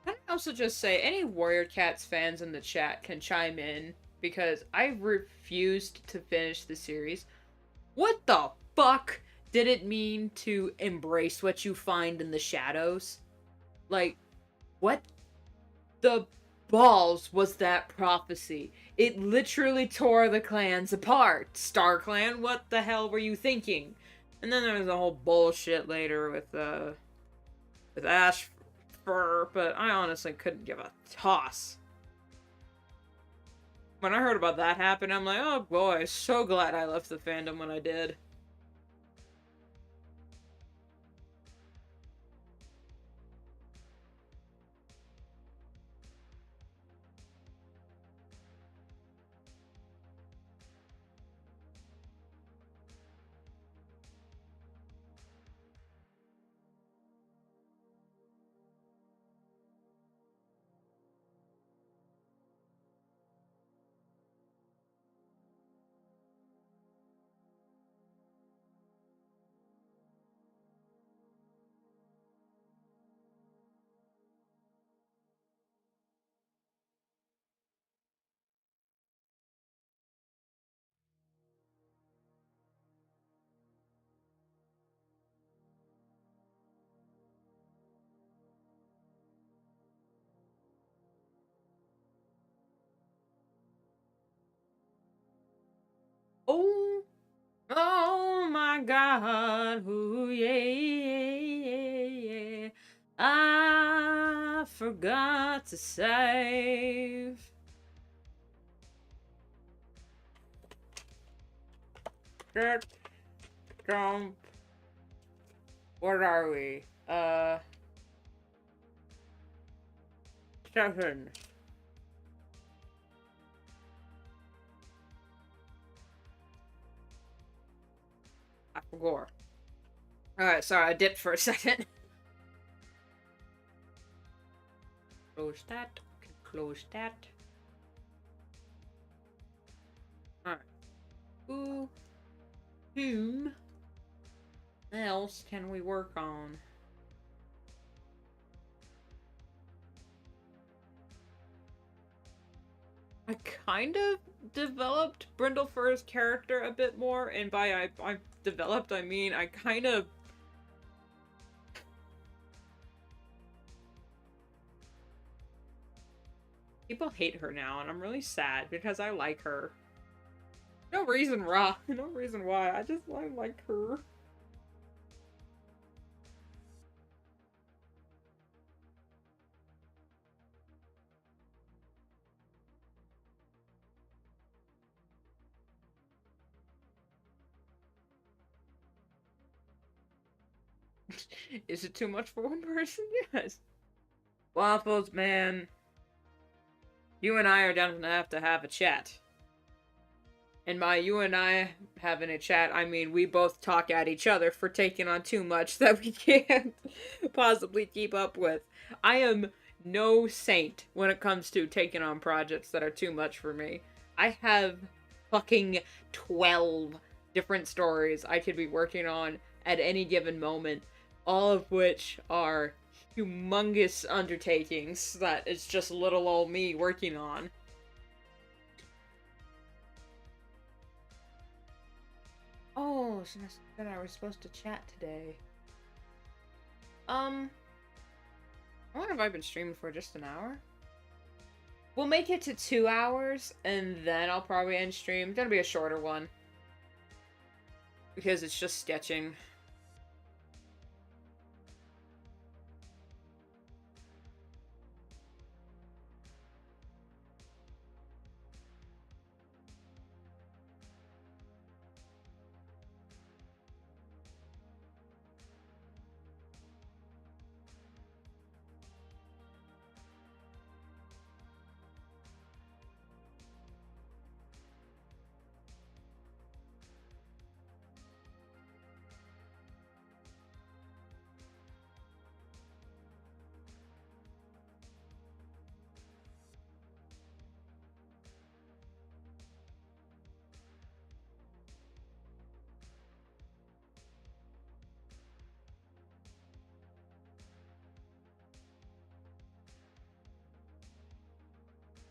Can I also just say, any Warrior Cats fans in the chat can chime in, because I refused to finish the series. What the fuck did it mean to embrace what you find in the shadows? Like, what the balls was that prophecy? It literally tore the clans apart. Star Clan, what the hell were you thinking? And then there was a whole bullshit later with Ash Fur, but I honestly couldn't give a toss. When I heard about that happen, I'm like, oh boy, so glad I left the fandom when I did. Oh, oh my God. Ooh, yeah, yeah, yeah. I forgot to save. Get jump. What are we? 7. I forgot. Alright, sorry, I dipped for a second. Close that. Close that. Alright. Whom else can we work on? I kind of developed Brindlefur's character a bit more, and by I developed, I mean I kind of... People hate her now, and I'm really sad because I like her. No reason why. No reason why. I like her. Is it too much for one person? Yes. Waffles, man. You and I are going to have a chat. And by you and I having a chat, I mean we both talk at each other for taking on too much that we can't possibly keep up with. I am no saint when it comes to taking on projects that are too much for me. I have fucking 12 different stories I could be working on at any given moment, all of which are humongous undertakings that it's just little old me working on. Oh, so I were supposed to chat today. How long have I been streaming for? Just an hour? We'll make it to 2 hours, and then I'll probably end stream. It's gonna be a shorter one. Because it's just sketching.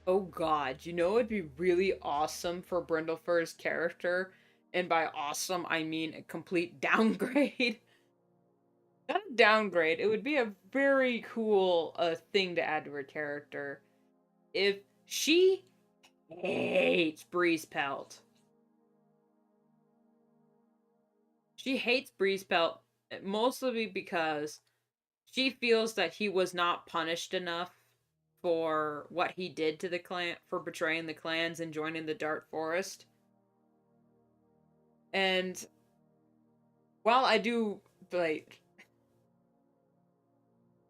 Oh god, you know it'd be really awesome for Brindlefur's character? And by awesome, I mean a complete downgrade. Not a downgrade, it would be a very cool thing to add to her character. If she hates Breeze Pelt. She hates Breeze Pelt mostly because she feels that he was not punished enough for what he did to the clan, for betraying the clans and joining the Dark Forest. And while I do, like,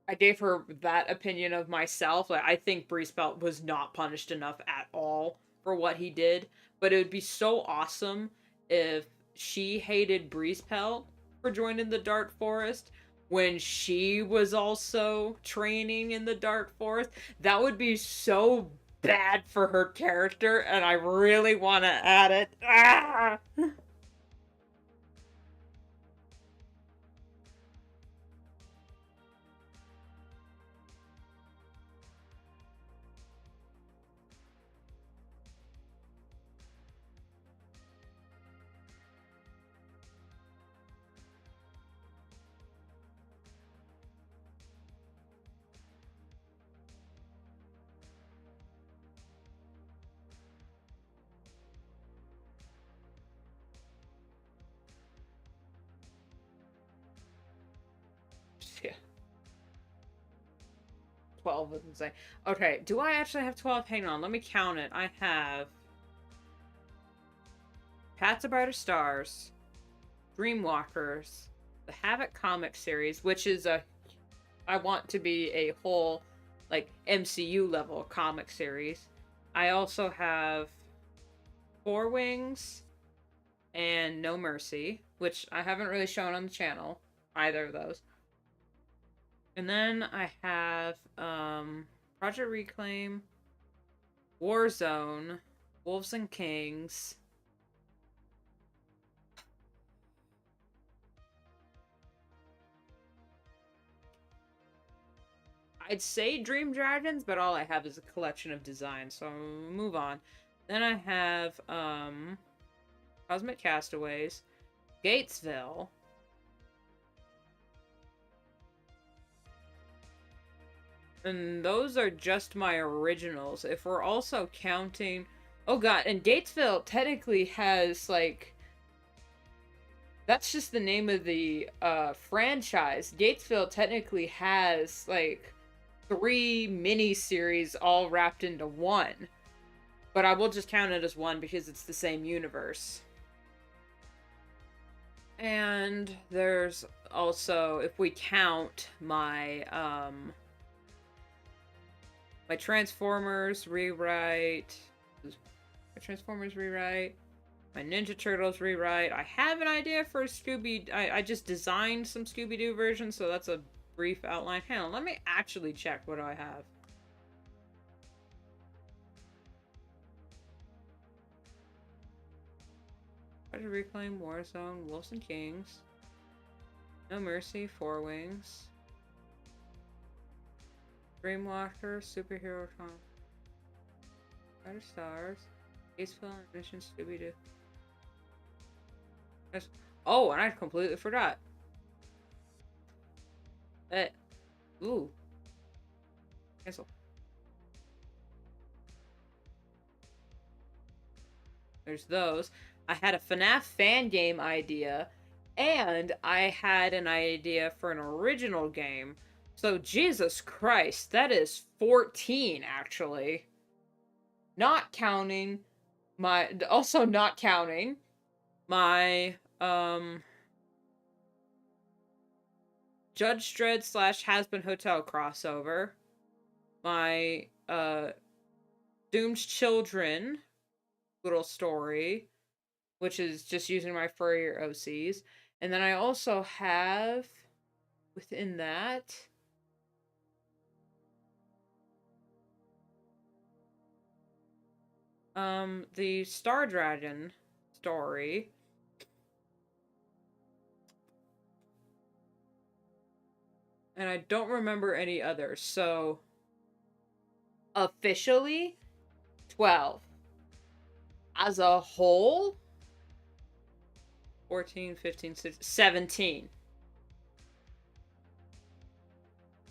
I gave her that opinion of myself, like, I think Breezebelt was not punished enough at all for what he did, but it would be so awesome if she hated Breezepelt for joining the Dark Forest when she was also training in the Dark Forest. That would be so bad for her character, and I really want to add it. Ah! 12 is insane. Okay, do I actually have 12? Hang on, let me count it. I have Paths of Brighter Stars, Dreamwalkers, the Havoc comic series, which is I want to be a whole, like, MCU level comic series. I also have Four Wings and No Mercy, which I haven't really shown on the channel, either of those. And then I have Project Reclaim, Warzone, Wolves and Kings. I'd say Dream Dragons, but all I have is a collection of designs, so I'll move on. Then I have Cosmic Castaways, Gatesville, and those are just my originals. If we're also counting... Oh god, and Gatesville technically has, like... That's just the name of the franchise. Gatesville technically has, like, 3 mini-series all wrapped into one. But I will just count it as one because it's the same universe. And there's also, if we count my, my Transformers rewrite, my Ninja Turtles rewrite. I have an idea for a I just designed some Scooby-Doo versions, so that's a brief outline. Hang on, let me actually check what I have. Project Reclaim, Warzone, Wolves and Kings, No Mercy, Four Wings, Dreamwalker, Superhero Con, Brighter Stars, Aceville, and Mission Scooby-Doo. Oh, and I completely forgot. Ooh. Cancel. There's those. I had a FNAF fan game idea, and I had an idea for an original game. So, Jesus Christ, that is 14, actually. Not counting my... Also not counting my, Judge Dredd / Has-Been Hotel crossover. My, Doomed Children little story, which is just using my furrier OCs. And then I also have, within that, the Star Dragon story. And I don't remember any others, so officially 12. As a whole, 14, 15, 16, 17.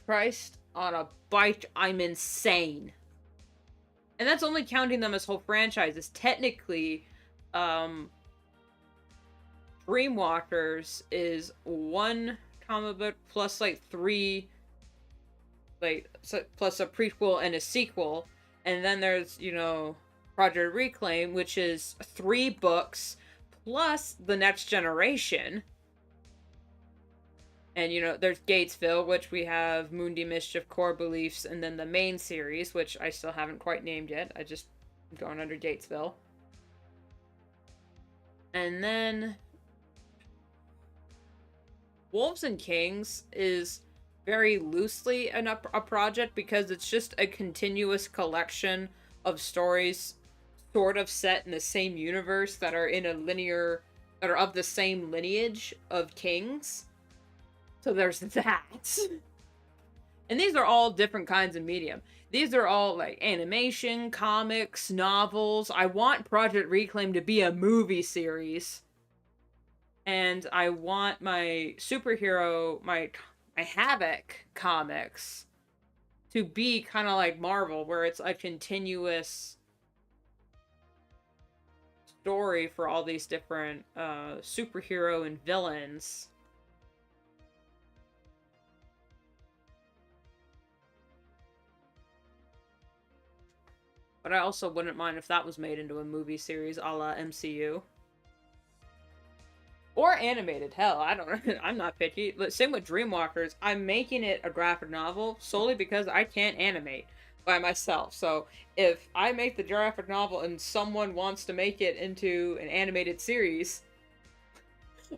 Christ on a bike, I'm insane. And that's only counting them as whole franchises. Technically, Dreamwalkers is one comic book plus, like, 3, like, plus a prequel and a sequel. And then there's, you know, Project Reclaim, which is 3 books plus the Next Generation. And, you know, there's Gatesville, which we have Mundi Mischief, Core Beliefs, and then the main series, which I still haven't quite named yet. I just am going under Gatesville. And then Wolves and Kings is very loosely a project because it's just a continuous collection of stories sort of set in the same universe that are in a linear, that are of the same lineage of kings. So there's that. And these are all different kinds of medium. These are all, like, animation, comics, novels. I want Project Reclaim to be a movie series. And I want my superhero, my Havoc comics to be kind of like Marvel, where it's a continuous story for all these different superhero and villains. But I also wouldn't mind if that was made into a movie series a la MCU. Or animated, hell, I don't know. I'm not picky. But same with Dreamwalkers. I'm making it a graphic novel solely because I can't animate by myself. So if I make the graphic novel and someone wants to make it into an animated series,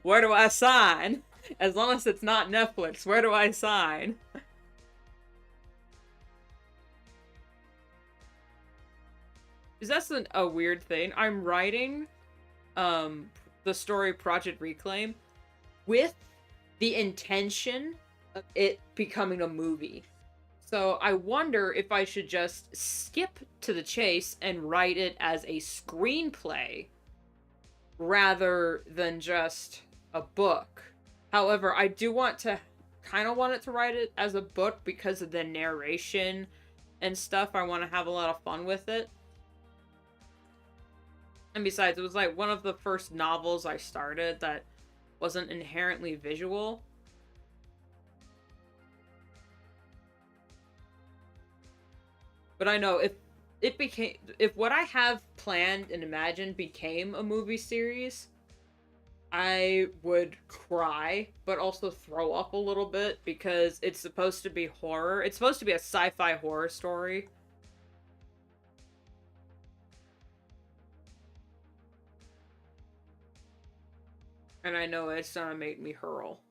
where do I sign? As long as it's not Netflix, where do I sign? Because that's a weird thing. I'm writing the story Project Reclaim with the intention of it becoming a movie. So I wonder if I should just skip to the chase and write it as a screenplay rather than just a book. However, I do want to kind of want it to write it as a book because of the narration and stuff. I want to have a lot of fun with it. And besides, it was like one of the first novels I started that wasn't inherently visual. But I know if what I have planned and imagined became a movie series, I would cry, but also throw up a little bit because it's supposed to be horror. It's supposed to be a sci-fi horror story. And I know it's gonna make me hurl.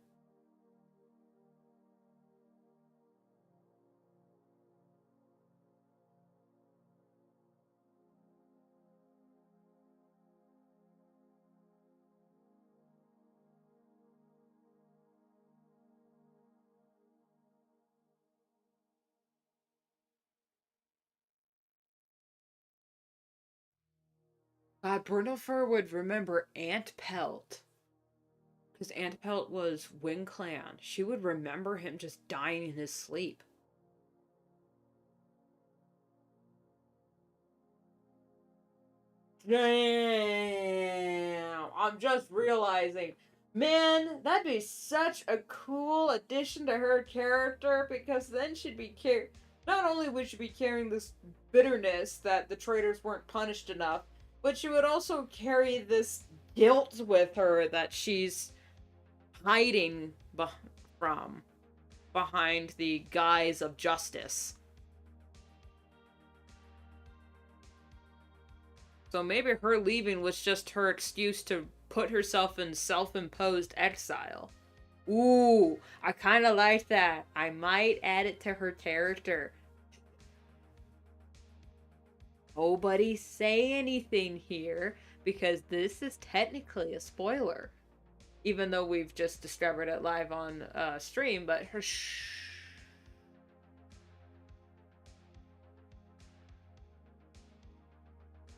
God, Brindlefer would remember Aunt Pelt. Because Aunt Pelt was Wing Clan. She would remember him just dying in his sleep. Damn! I'm just realizing. Man, that'd be such a cool addition to her character because then she'd be not only would she be carrying this bitterness that the traitors weren't punished enough, but she would also carry this guilt with her that she's hiding from behind the guise of justice. So maybe her leaving was just her excuse to put herself in self-imposed exile. Ooh, I kind of like that. I might add it to her character. Nobody say anything here because this is technically a spoiler. Even though we've just discovered it live on stream, but her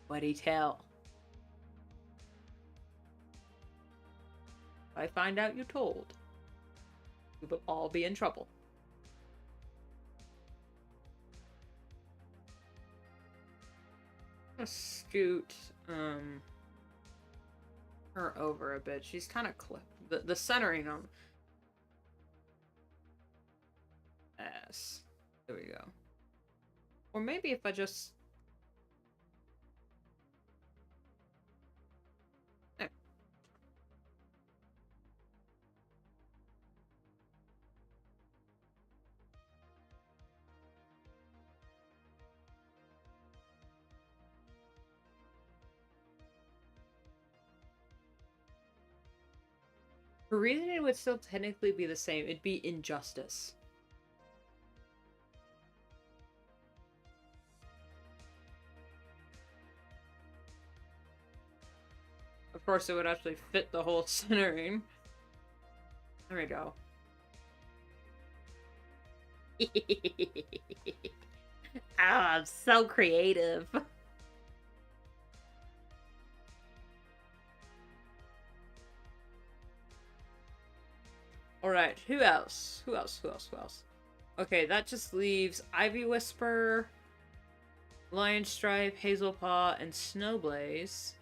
Nobody tell. If I find out you told, we will all be in trouble. I'm gonna scoot her over a bit. She's kind of the centering on S. There we go. Or maybe if I just for reason it would still technically be the same. It'd be injustice. Of course, it would actually fit the whole centering. There we go. Oh, I'm so creative. Alright, who else? Who else? Okay, that just leaves Ivy Whisper, Lion Stripe, Hazelpaw, and Snowblaze.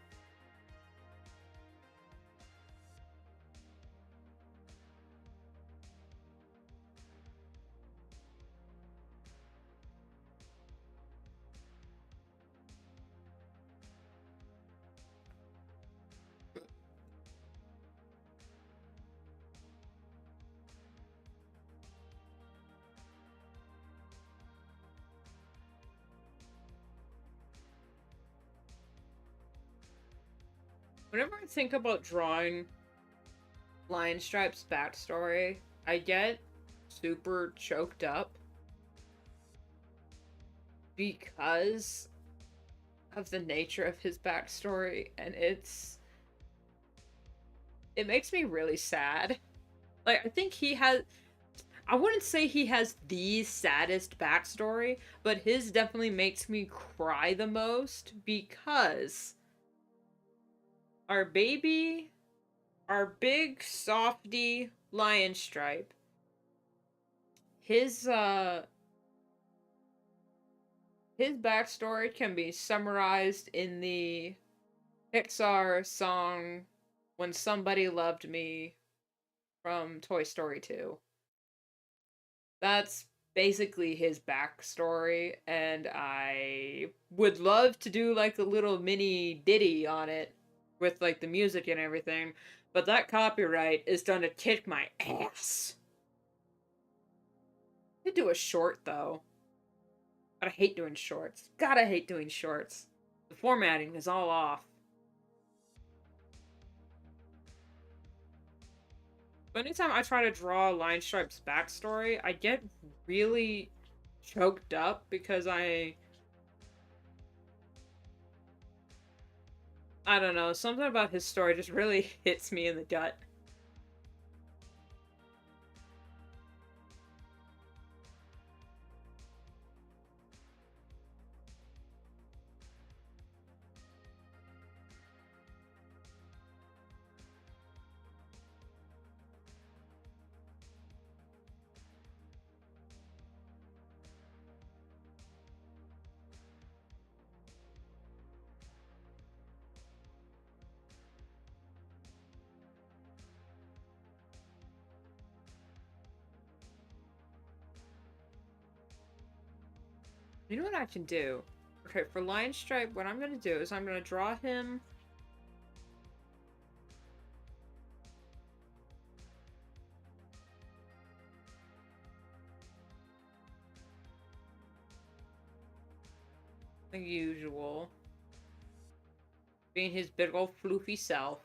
Whenever I think about drawing Lion Stripe's backstory, I get super choked up because of the nature of his backstory, and it makes me really sad. Like, I think he has, I wouldn't say he has the saddest backstory, but his definitely makes me cry the most because our baby, our big softy Lion Stripe, his his backstory can be summarized in the Pixar song When Somebody Loved Me from Toy Story 2. That's basically his backstory, and I would love to do like a little mini ditty on it with like the music and everything, but that copyright is gonna kick my ass. I could do a short though. But I hate doing shorts. God, I hate doing shorts. The formatting is all off. But anytime I try to draw Line Stripe's backstory, I get really choked up because I don't know, something about his story just really hits me in the gut. You know what I can do? Okay, for Lion Stripe, what I'm gonna do is I'm gonna draw him. The usual. Being his big old floofy self.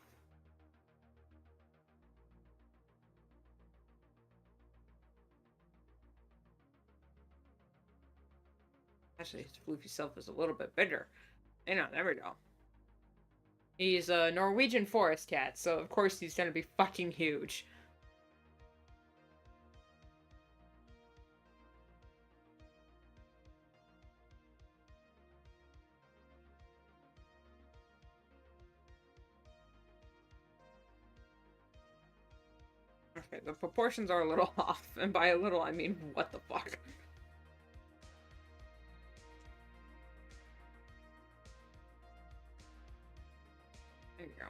Actually, his floofy self is a little bit bigger. You know, there we go. He's a Norwegian forest cat, so of course he's gonna be fucking huge. Okay, the proportions are a little off, and by a little I mean what the fuck. There you go.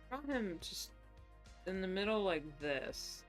Draw him just in the middle like this.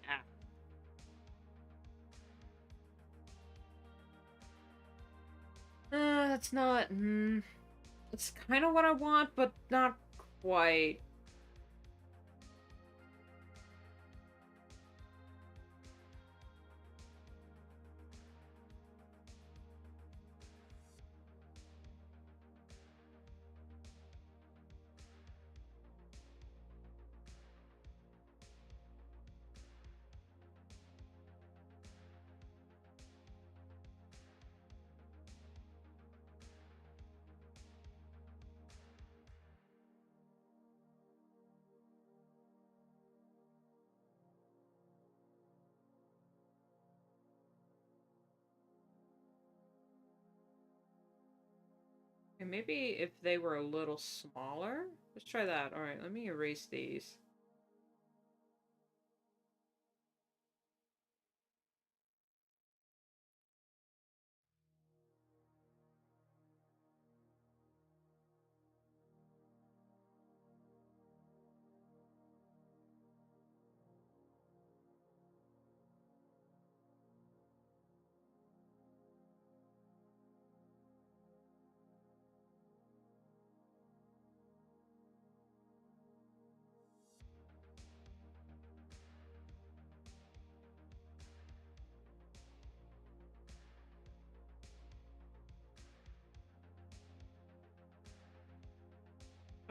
Ah. That's not... it's kind of what I want, but not quite. And maybe if they were a little smaller? Let's try that. Alright, let me erase these.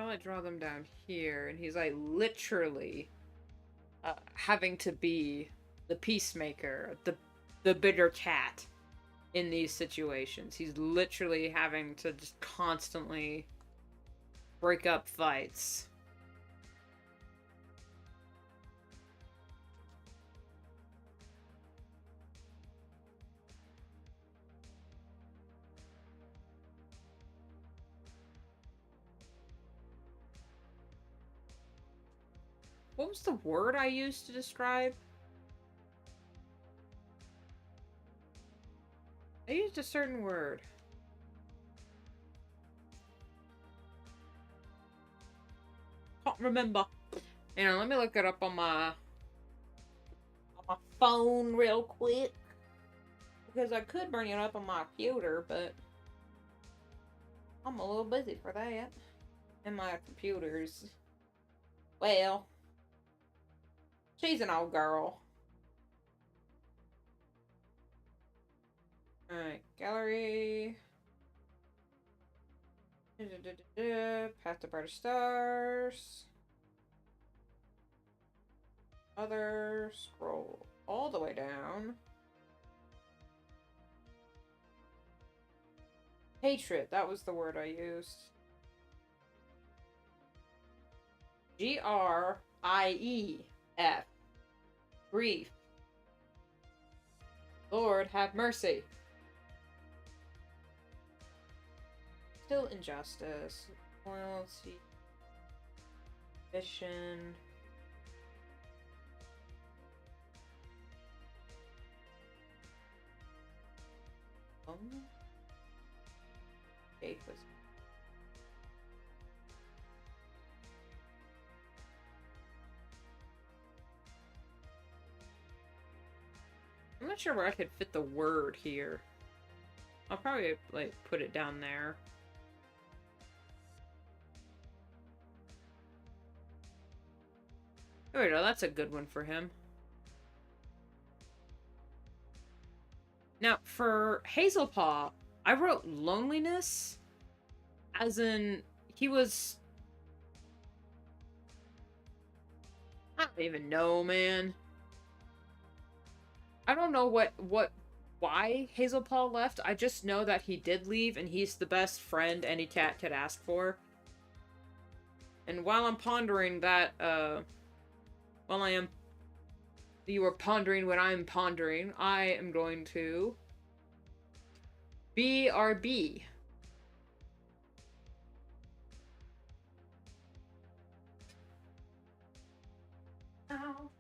Probably draw them down here, and he's like literally having to be the peacemaker, the bitter cat in these situations. He's literally having to just constantly break up fights. What was the word I used to describe? I used a certain word. Can't remember. You know, let me look it up on my phone real quick. Because I could bring it up on my computer, but I'm a little busy for that. And my computer's... Well... She's an old girl. Alright, gallery. Path to Brighter Stars. Other. Scroll all the way down. Hatred, that was the word I used. Grief. Grief. Lord, have mercy. Still injustice. Loyalty. Ambition. Faith was... I'm not sure where I could fit the word here. I'll probably, like, put it down there. There we go, that's a good one for him. Now, for Hazelpaw, I wrote loneliness, as in, he was... I don't even know, man. I don't know why Hazelpaw left. I just know that he did leave, and he's the best friend any cat could ask for. And while I'm pondering that, you are pondering what I'm pondering, I am going to... BRB. Ow.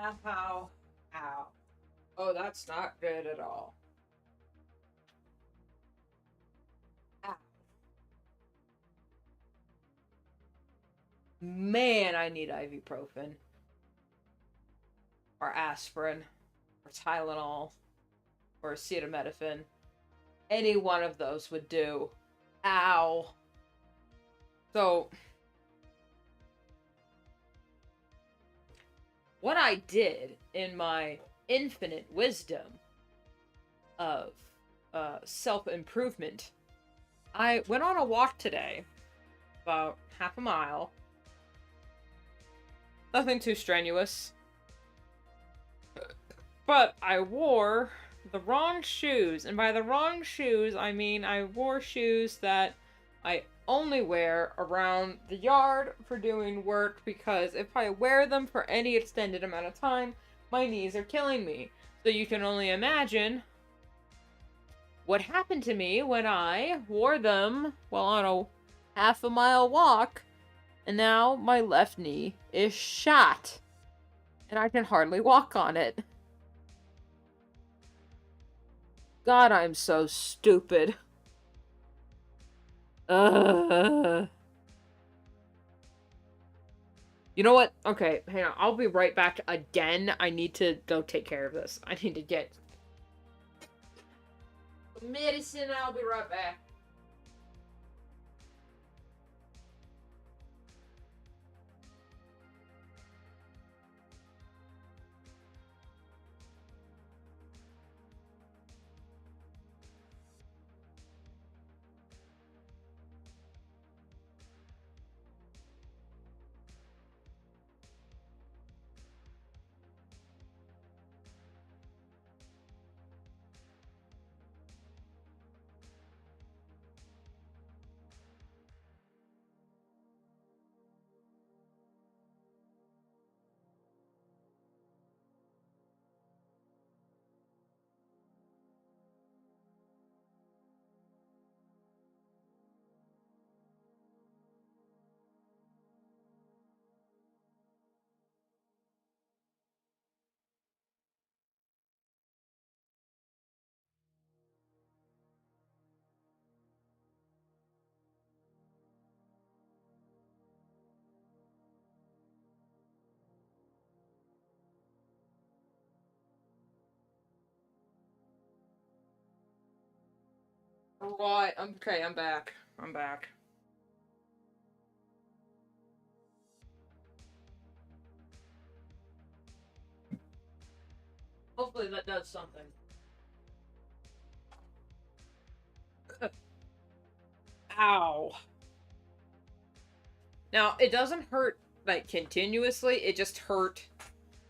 Ow. Ow. Oh, that's not good at all. Ow. Man, I need ibuprofen. Or aspirin. Or Tylenol. Or acetaminophen. Any one of those would do. Ow. So, what I did in my infinite wisdom of self-improvement, I went on a walk today, about half a mile. Nothing too strenuous. But I wore the wrong shoes, and by the wrong shoes, I mean I wore shoes that I only wear around the yard for doing work, because if I wear them for any extended amount of time, my knees are killing me. So you can only imagine what happened to me when I wore them while on a half a mile walk, and now my left knee is shot, and I can hardly walk on it. God, I'm so stupid. You know what? Okay, hang on. I'll be right back again. I need to go take care of this. I need to get medicine. I'll be right back. Right. Okay, I'm back. I'm back. Hopefully that does something. Ow. Now, it doesn't hurt, like, continuously. It just hurt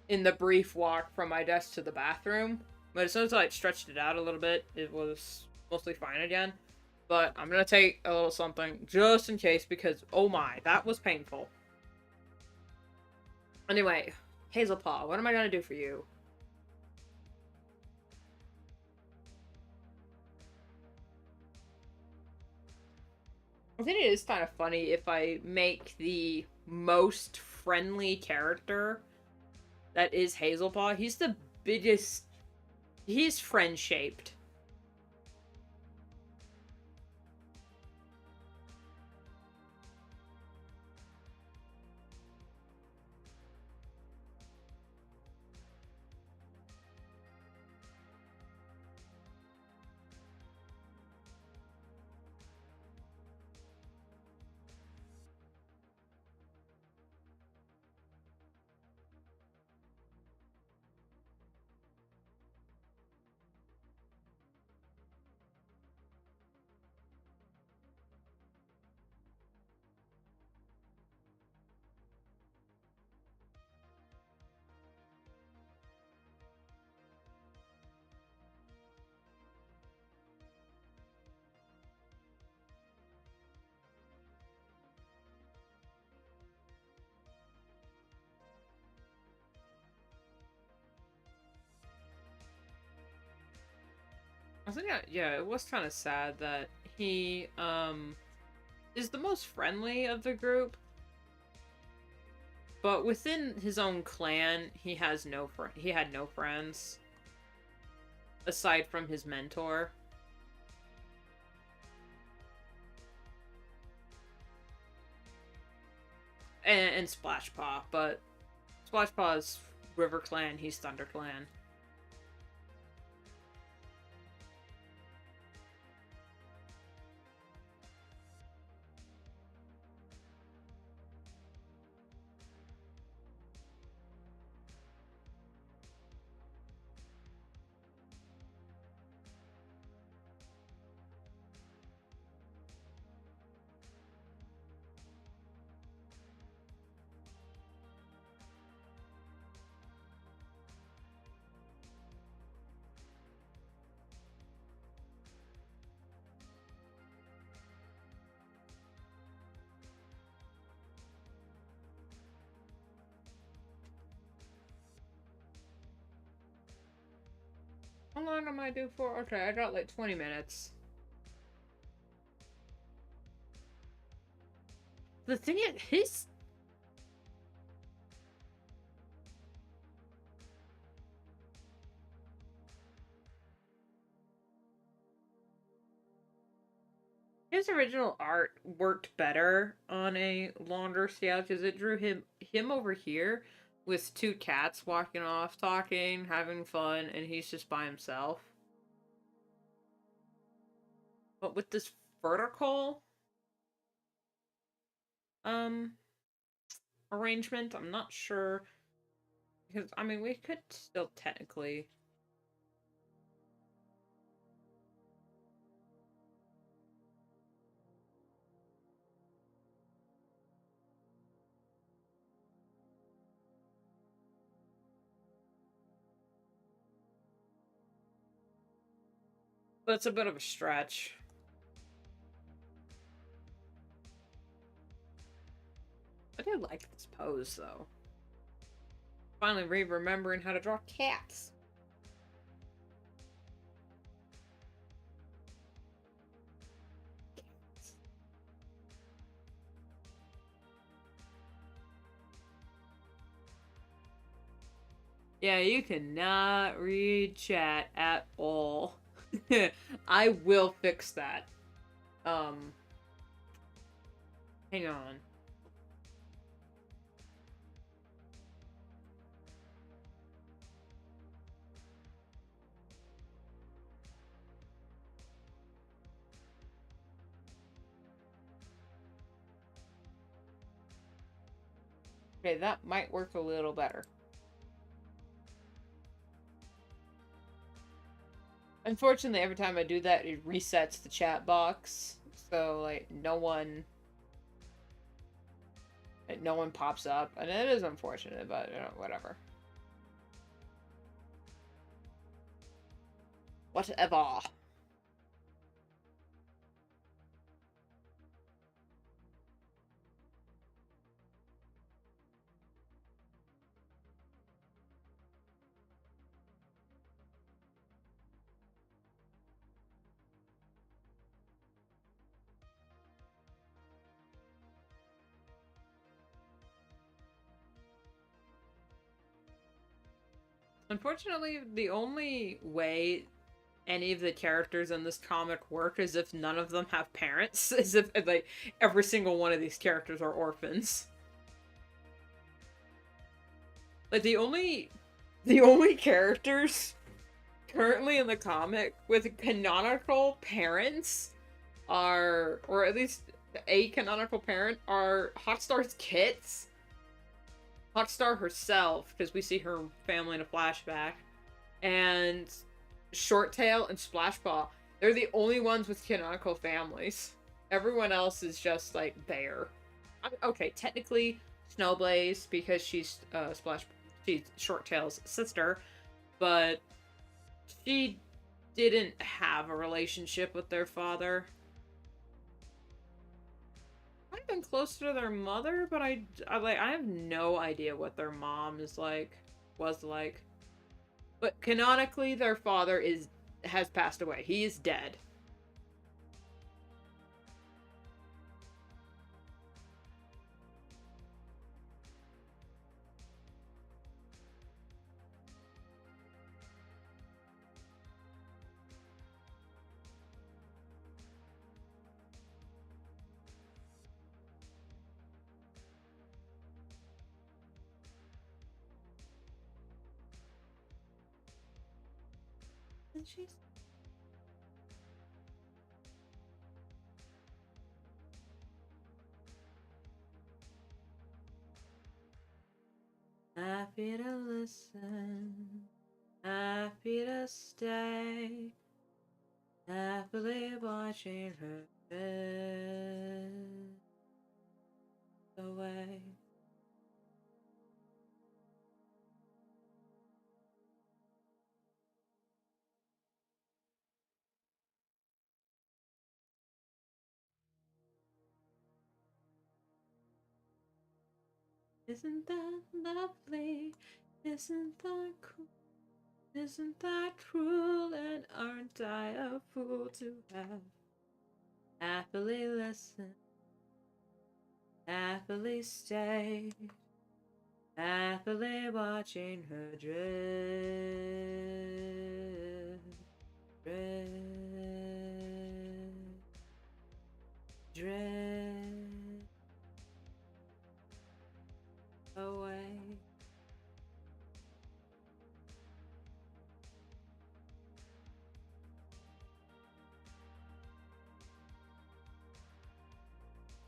in the brief walk from my desk to the bathroom. But as soon as I stretched it out a little bit, it was mostly fine again. But I'm gonna take a little something just in case, because oh my, that was painful. Anyway, Hazelpaw, what am I gonna do for you? I think it is kind of funny if I make the most friendly character that is Hazelpaw. He's the biggest. He's friend-shaped. I think, yeah, it was kind of sad that he, is the most friendly of the group. But within his own clan, he has he had no friends aside from his mentor. And Splashpaw, but Splashpaw is River Clan, he's Thunder Clan. How long am I due for? Okay, I got like 20 minutes. The thing is, his original art worked better on a longer scale because it drew him over here with two cats walking off, talking, having fun, and he's just by himself. But with this vertical arrangement, I'm not sure, because I mean we could still technically. But it's a bit of a stretch. I do like this pose, though. Finally remembering how to draw cats. Yeah, you cannot read chat at all. I will fix that. Hang on. Okay, that might work a little better. Unfortunately, every time I do that, it resets the chat box. So, like, no one pops up. And it is unfortunate, but, you know, whatever. Whatever. Unfortunately, the only way any of the characters in this comic work is if none of them have parents. As if, like, every single one of these characters are orphans. Like, the only characters currently in the comic with canonical parents are, or at least a canonical parent, are Hotstar's kids. Hotstar herself, because we see her family in a flashback, and Shorttail and Splashpaw. They're the only ones with canonical families. Everyone else is just, like, there. Okay, technically Snowblaze, because she's she's Shorttail's sister, but she didn't have a relationship with their father. I've been closer to their mother, but I have no idea what their mom was like. But canonically, their father has passed away. He is dead. And she's happy to listen, happy to stay, happily watching her drift away. Isn't that lovely? Isn't that cool? Isn't that cruel? And aren't I a fool to have happily listened, happily stayed, happily watching her drift, drift away.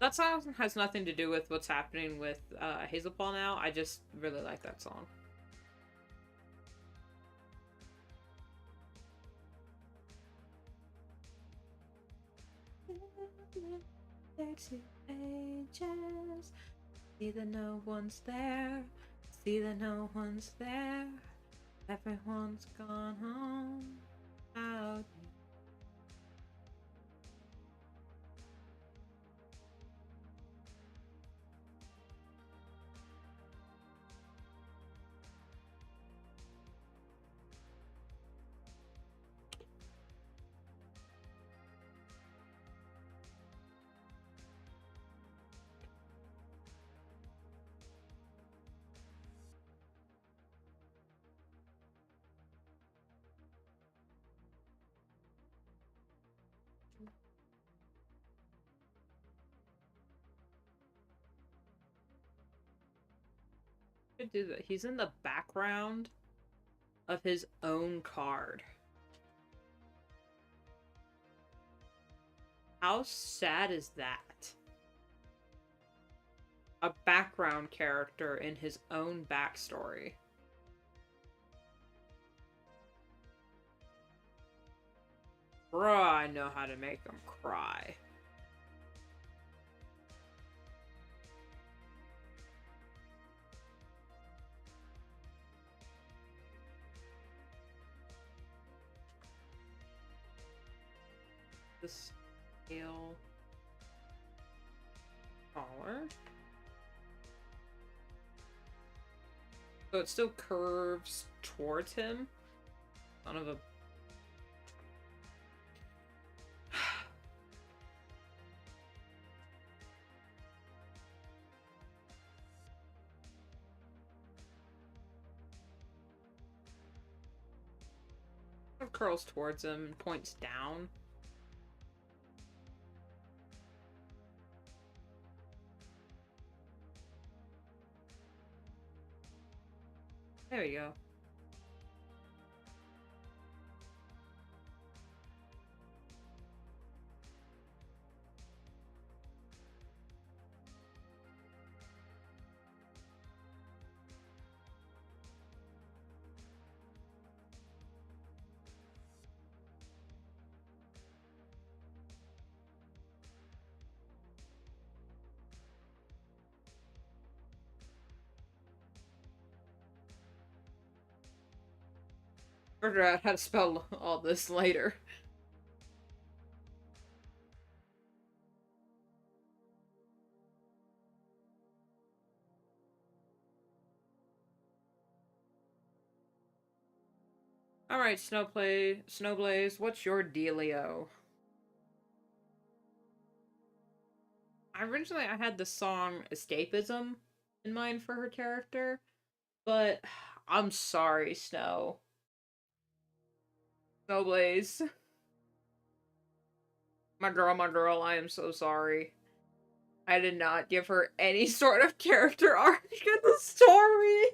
That song has nothing to do with what's happening with Hazelpaw now. I just really like that song. Ages. See that no one's there. See that no one's there. Everyone's gone home. Out. Could do that. He's in the background of his own card. How sad is that? A background character in his own backstory. Bruh, I know how to make him cry. The scale smaller. So it still curves towards him. Son of a... It curls towards him and points down. There we go. Figure out how to spell all this later. Alright, Snowblaze, what's your dealio? Originally, I had the song Escapism in mind for her character, but I'm sorry, Snowblaze. My girl, I am so sorry. I did not give her any sort of character arc in the story.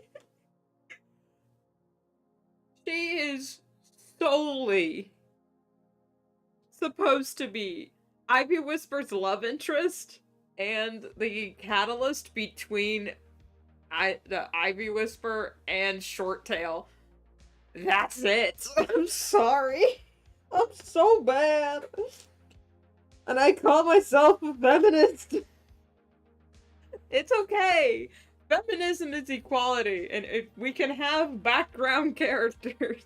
She is solely supposed to be Ivy Whisper's love interest and the catalyst between the Ivy Whisper and Shorttail. That's it. I'm sorry. I'm so bad. And I call myself a feminist. It's okay. Feminism is equality, and if we can have background characters.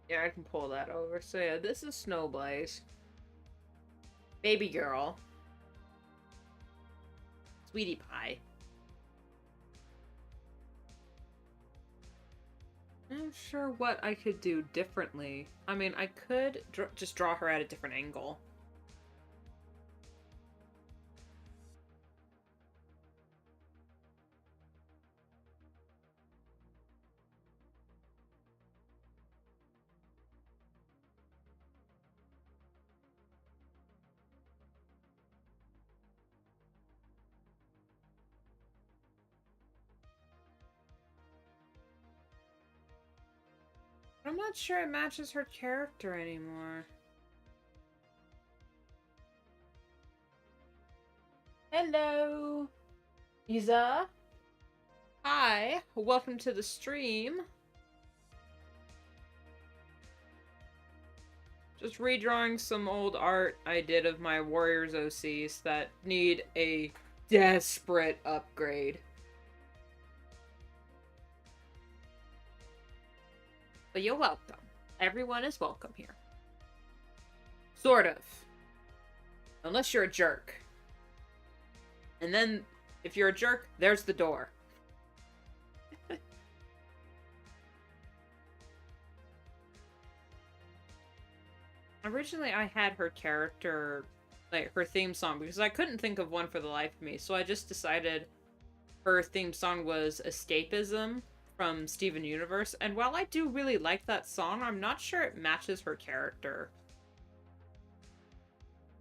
Yeah, I can pull that over. So yeah, this is Snowblaze. Baby girl. Sweetie pie. I'm not sure what I could do differently. I mean, I could just draw her at a different angle. I'm not sure it matches her character anymore. Hello, Isa. Hi, welcome to the stream. Just redrawing some old art I did of my Warriors OCs that need a desperate upgrade. But you're welcome. Everyone is welcome here. Sort of. Unless you're a jerk. And then, if you're a jerk, there's the door. Originally, I had her character, like, her theme song, because I couldn't think of one for the life of me, so I just decided her theme song was Escapism from Steven Universe, and while I do really like that song, I'm not sure it matches her character.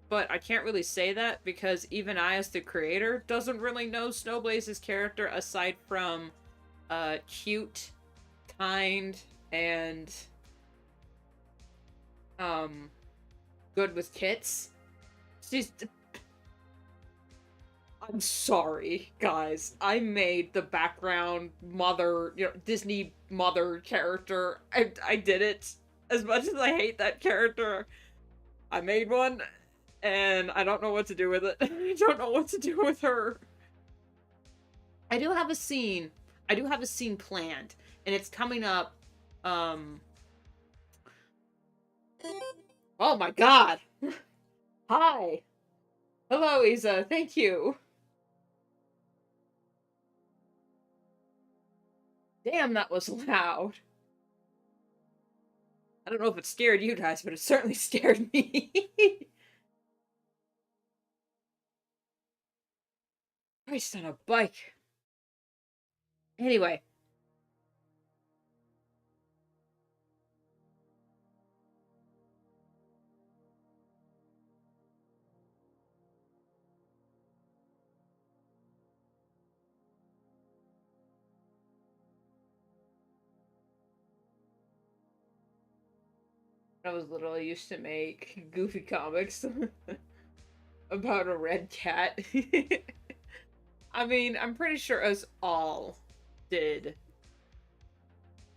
But I can't really say that because even I, as the creator, doesn't really know Snowblaze's character aside from cute, kind, and good with kits. She's... I'm sorry, guys. I made the background mother, Disney mother character. I did it. As much as I hate that character, I made one, and I don't know what to do with it. I don't know what to do with her. I do have a scene. I do have a scene planned, and it's coming up, Oh my god! Hi! Hello, Isa. Thank you. Damn, that was loud. I don't know if it scared you guys, but it certainly scared me. Christ on a bike. Anyway. I was literally used to make goofy comics about a red cat. I mean, I'm pretty sure us all did.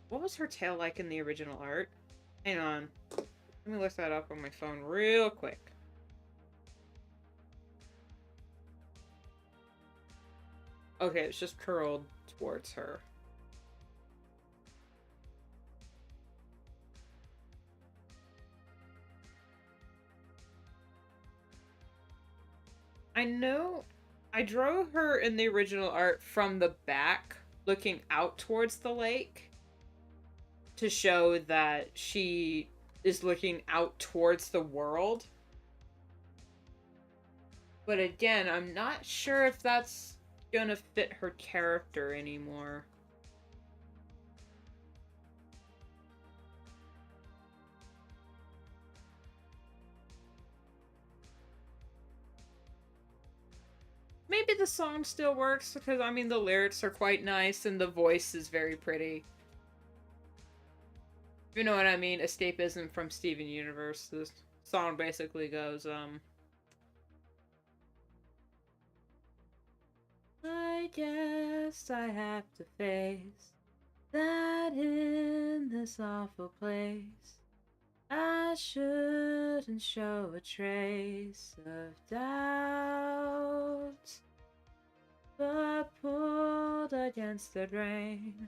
What was her tail like in the original art? Hang on. Let me look that up on my phone real quick. Okay, it's just curled towards her. I know I drew her in the original art from the back, looking out towards the lake, to show that she is looking out towards the world. But again, I'm not sure if that's gonna fit her character anymore. Maybe the song still works, because, I mean, the lyrics are quite nice, and the voice is very pretty. You know what I mean? Escapism from Steven Universe. This song basically goes, I guess I have to face that in this awful place I shouldn't show a trace of doubt, but pulled against the grain,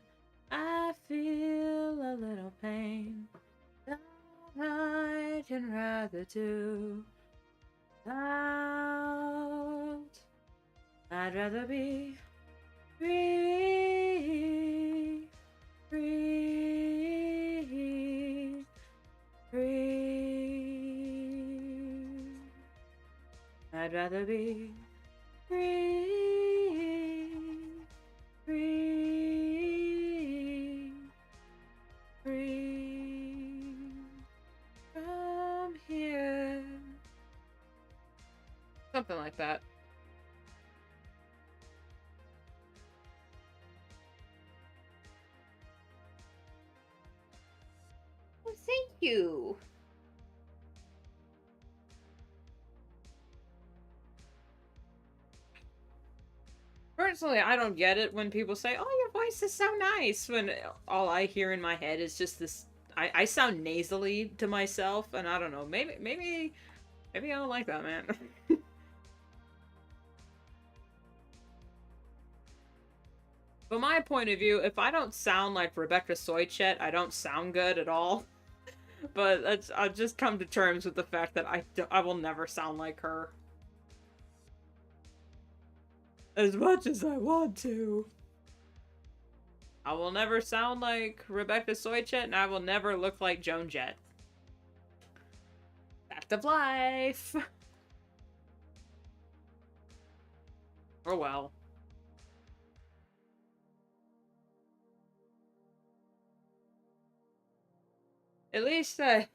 I feel a little pain that I can rather do without. I'd rather be free, free, free. I'd rather be free, free, free from here. Something like that. Well, thank you. Personally, I don't get it when people say, "Oh, your voice is so nice," when all I hear in my head is just this. I sound nasally to myself, and I don't know. Maybe I don't like that, man. From my point of view, if I don't sound like Rebecca Soychet, I don't sound good at all. But I've just come to terms with the fact that I will never sound like her. As much as I want to. I will never sound like Rebecca Soychet, and I will never look like Joan Jett. Fact of life. Oh well. At least excuse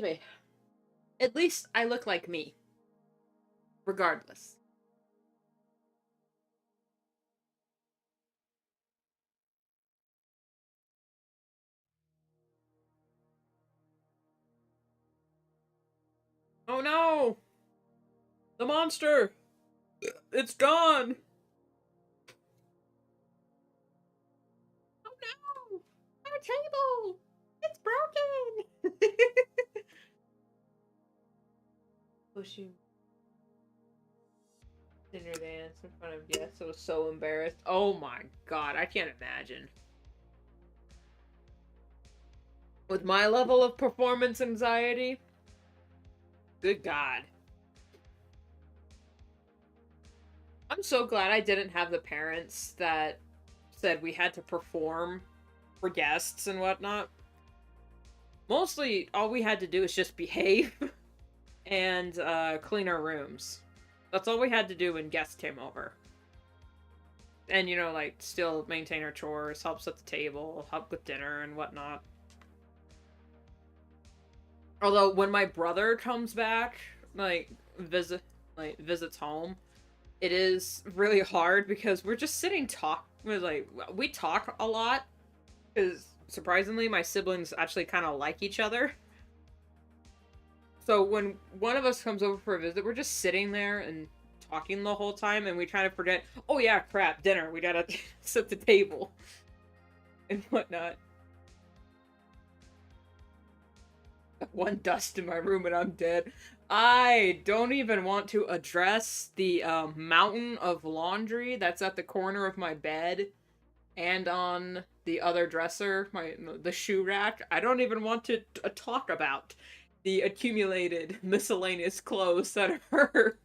me. At least I look like me. Regardless. Oh no! The monster! It's gone! Oh no! Our table! It's broken! Pushing dinner dance in front of guests. I was so embarrassed. Oh my god, I can't imagine. With my level of performance anxiety, good god. I'm so glad I didn't have the parents that said we had to perform for guests and whatnot. Mostly, all we had to do is just behave and clean our rooms. That's all we had to do when guests came over. And, you know, like, still maintain our chores, help set the table, help with dinner and whatnot. Although, when my brother comes back, visits home, it is really hard because we're just sitting we talk a lot, because, surprisingly, my siblings actually kind of like each other. So when one of us comes over for a visit, we're just sitting there and talking the whole time, and we kind of forget, oh yeah, crap, dinner, we gotta set the table and whatnot. One dust in my room and I'm dead. I don't even want to address the mountain of laundry that's at the corner of my bed and on the other dresser, the shoe rack. I don't even want to talk about the accumulated miscellaneous clothes that are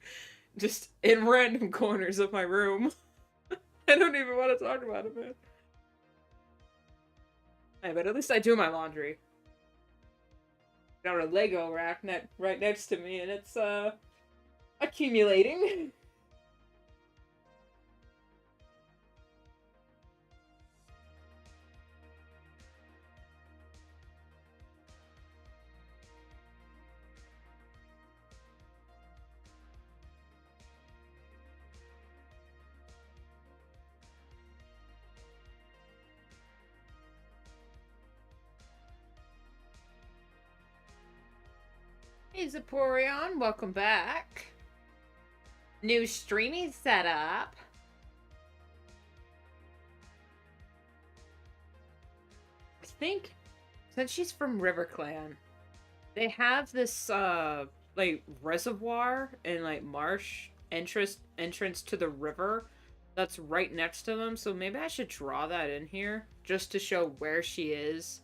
just in random corners of my room. I don't even want to talk about it, man. Hey, but at least I do my laundry. Got a Lego rack right next to me, and it's, accumulating. Hey, Zeporion, welcome back. New streaming setup. I think, since she's from RiverClan, they have this, like, reservoir and, like, marsh entrance to the river that's right next to them, so maybe I should draw that in here, just to show where she is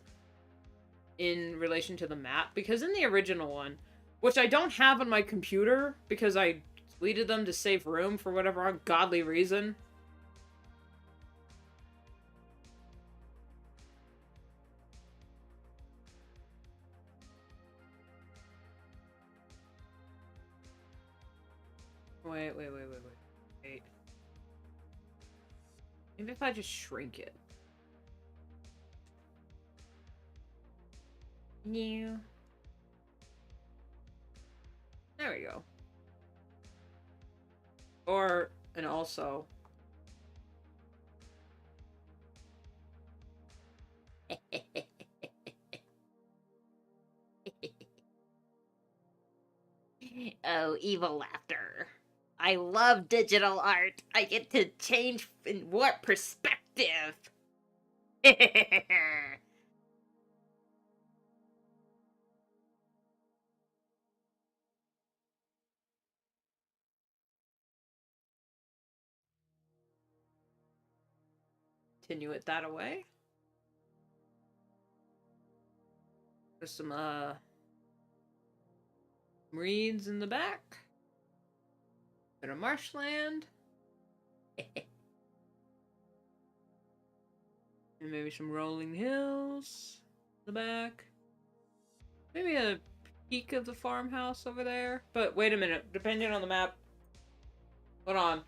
in relation to the map, because in the original one, which I don't have on my computer, because I deleted them to save room for whatever ungodly reason. Wait. Maybe if I just shrink it. New. There we go. Or, and also... Oh, evil laughter. I love digital art. I get to change in what perspective. Continue it that away. There's some, reeds in the back. Bit of marshland. And maybe some rolling hills in the back. Maybe a peak of the farmhouse over there. But wait a minute, depending on the map. Hold on.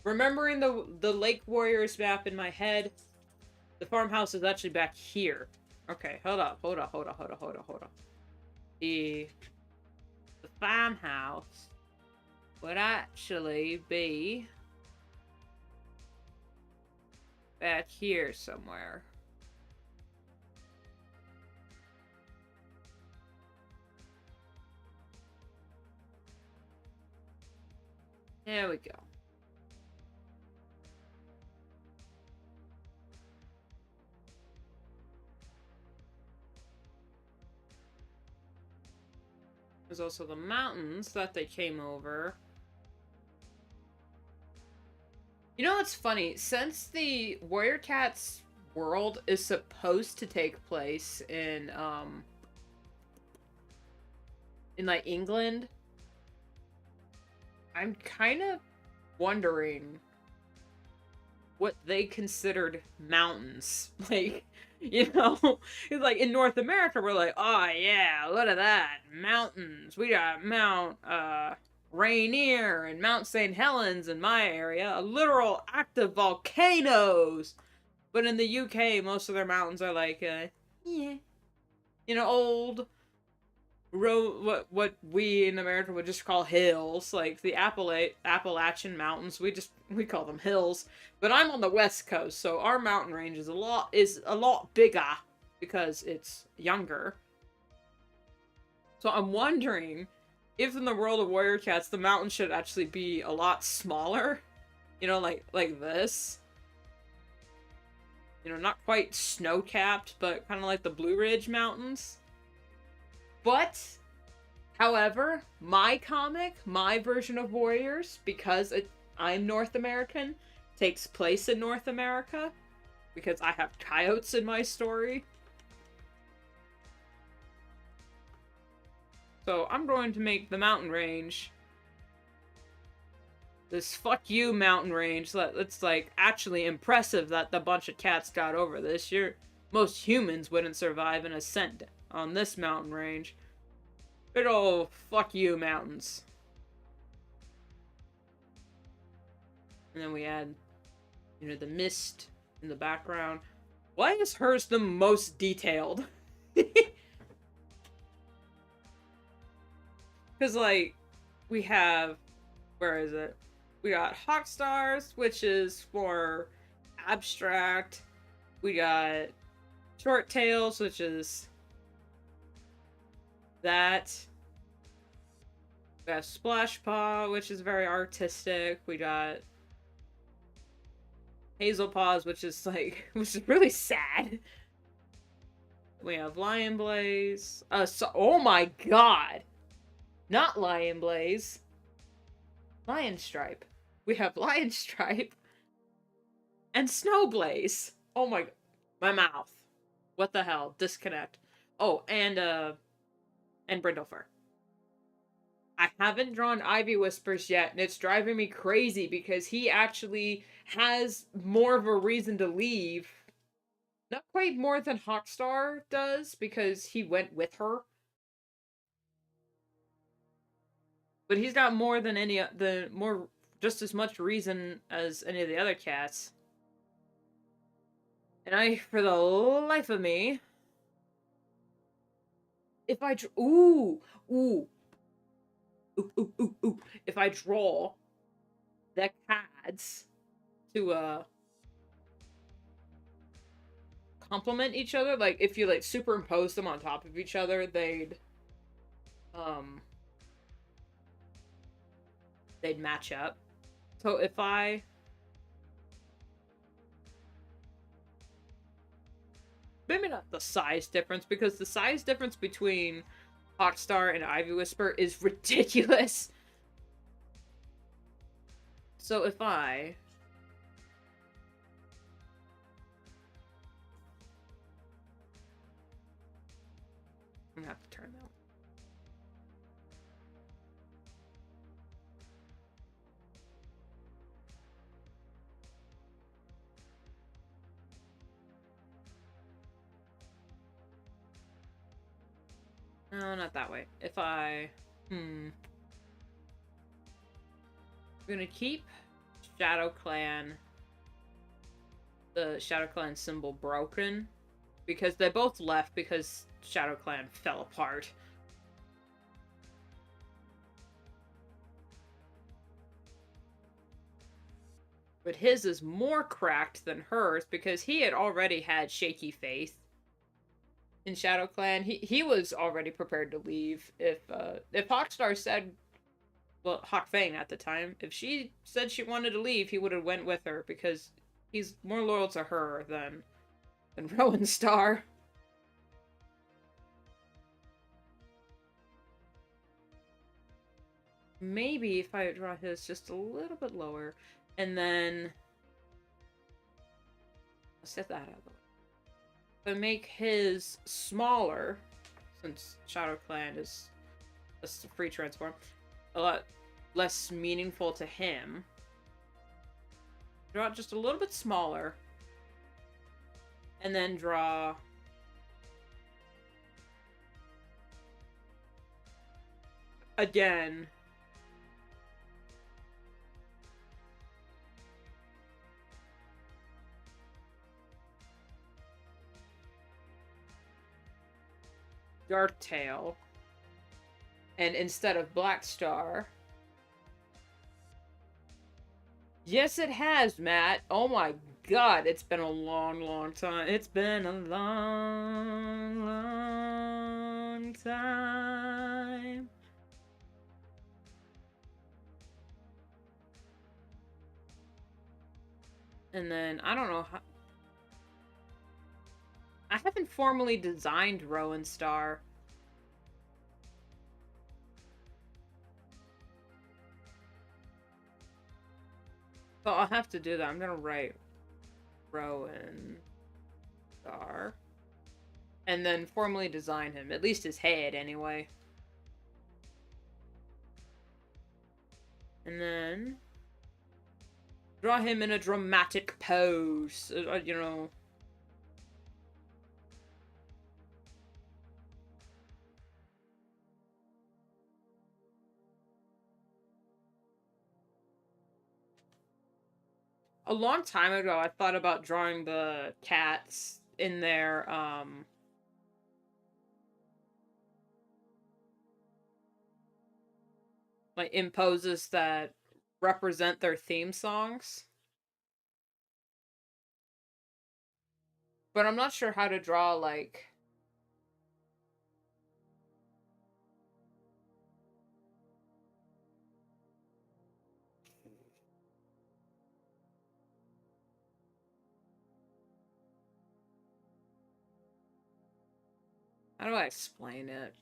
Remembering the Lake Warriors map in my head, the farmhouse is actually back here. Okay, hold up. The farmhouse would actually be back here somewhere. There we go. There's also the mountains that they came over. You know what's funny? Since the Warrior Cats world is supposed to take place in like England, I'm kind of wondering what they considered mountains. Like, you know, it's like in North America, we're like, oh yeah, look at that, mountains. We got Mount Rainier and Mount St. Helens in my area, a literal active volcanoes. But in the UK, most of their mountains are like, yeah, you know, old what we in America would just call hills, like the Appalachian Mountains. We call them hills. But I'm on the West Coast, so our mountain range is a lot bigger because it's younger. So I'm wondering if in the world of Warrior Cats the mountains should actually be a lot smaller. You know, like this. You know, not quite snow-capped, but kind of like the Blue Ridge Mountains. But, however, my comic, my version of Warriors, because I'm North American, takes place in North America, because I have coyotes in my story. So I'm going to make the mountain range This fuck you mountain range. It's like actually impressive that the bunch of cats got over this. Most humans wouldn't survive an ascent on this mountain range. Big ol' fuck you mountains. And then we add, the mist in the background. Why is hers the most detailed? Because, like, we have, where is it? We got hawk stars, which is for abstract. We got short tails, which is that. We have splash paw, which is very artistic. We got hazel paws, which is really sad. We have lion blaze. Oh my god! Not lion blaze. Lion stripe. We have lion stripe. And snow blaze. Oh my mouth. What the hell? Disconnect. Oh, and brindlefur. I haven't drawn Ivy Whispers yet, and it's driving me crazy because he actually has more of a reason to leave. Not quite more than Hawkstar does, because he went with her. But he's got more than just as much reason as any of the other cats. And for the life of me, if I if I draw the cats to complement each other, like if you like superimpose them on top of each other, they'd match up. So if maybe not the size difference, because the size difference between Hawkstar and Ivy Whisper is ridiculous. So if I'm gonna have to turn that one. No, not that way. If I'm gonna keep Shadow Clan, the Shadow Clan symbol broken, because they both left because Shadow Clan fell apart. But his is more cracked than hers because he had already had shaky faith in Shadow Clan. He was already prepared to leave. If Hawkstar said, well, Hawkfang at the time, if she said she wanted to leave, he would have went with her because he's more loyal to her than Rowan Star. Maybe if I draw his just a little bit lower, and then I'll set that out of the way. But make his smaller, since Shadow Clan is a free transform, a lot less meaningful to him. Draw it just a little bit smaller, and then draw again. Dark Tail, and instead of Black Star. Yes, it has, Matt. Oh my god, it's been a long, long time. It's been a long, long time. And then, I don't know how... I haven't formally designed Rowan Star. So I'll have to do that. I'm gonna write Rowan Star. And then formally design him. At least his head, anyway. And then Draw him in a dramatic pose, you know. A long time ago, I thought about drawing the cats in their, like, in poses that represent their theme songs. But I'm not sure how to draw, like... How do I explain it?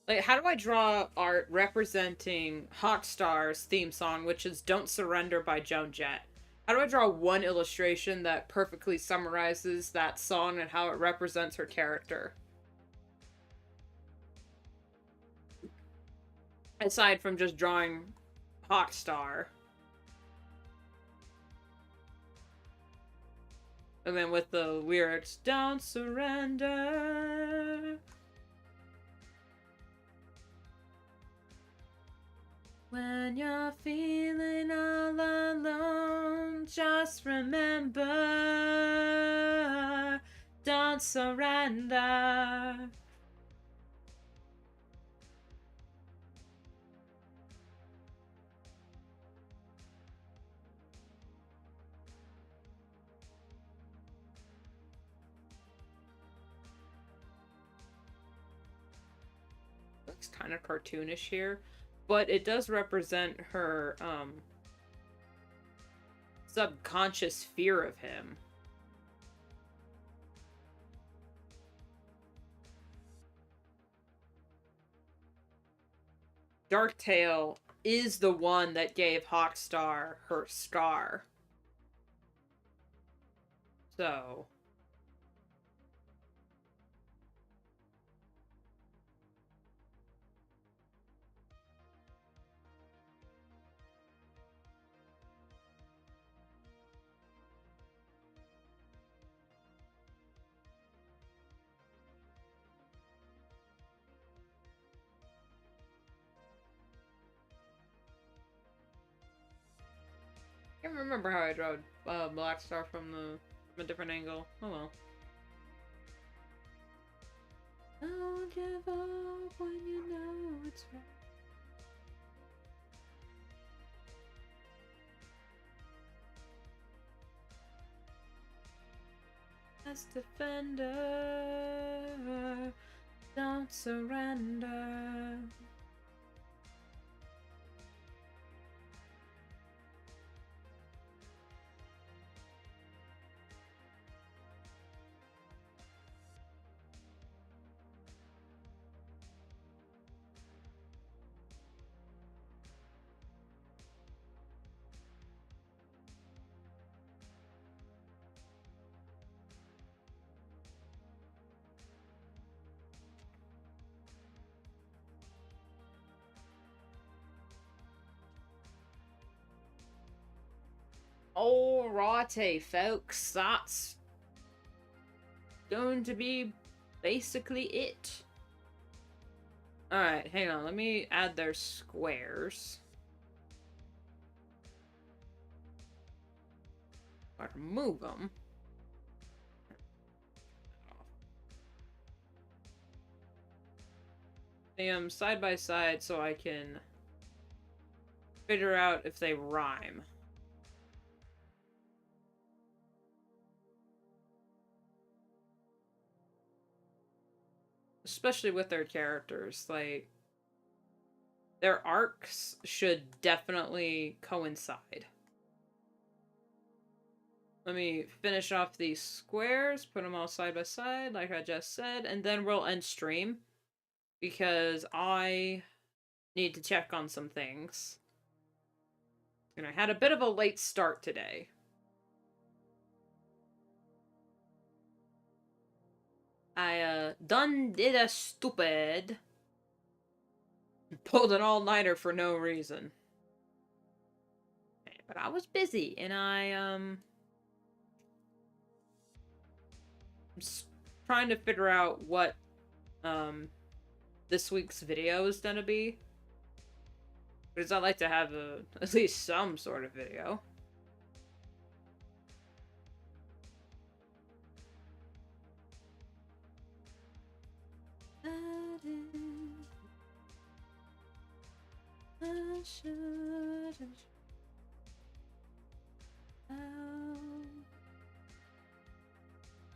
Like, how do I draw art representing Hawkstar's theme song, which is Don't Surrender by Joan Jett? How do I draw one illustration that perfectly summarizes that song and how it represents her character? Aside from just drawing Hawkstar. And then with the lyrics, Don't surrender. When you're feeling all alone, just remember, don't surrender. Looks kind of cartoonish here, but it does represent her subconscious fear of him. Darktail is the one that gave Hawkstar her scar. So... I can't remember how I drew Black Star from a different angle. Oh well. Don't give up when you know it's right. As defender, don't surrender. Alrighty, folks, that's going to be basically it. Alright, hang on, let me add their squares. I can move them. Them side by side so I can figure out if they rhyme. Especially with their characters, like, their arcs should definitely coincide. Let me finish off these squares, put them all side by side, like I just said, and then we'll end stream. Because I need to check on some things. And I had a bit of a late start today. I done did a stupid. Pulled an all-nighter for no reason. But I was busy, and I'm trying to figure out what this week's video is gonna be. Because I like to have at least some sort of video.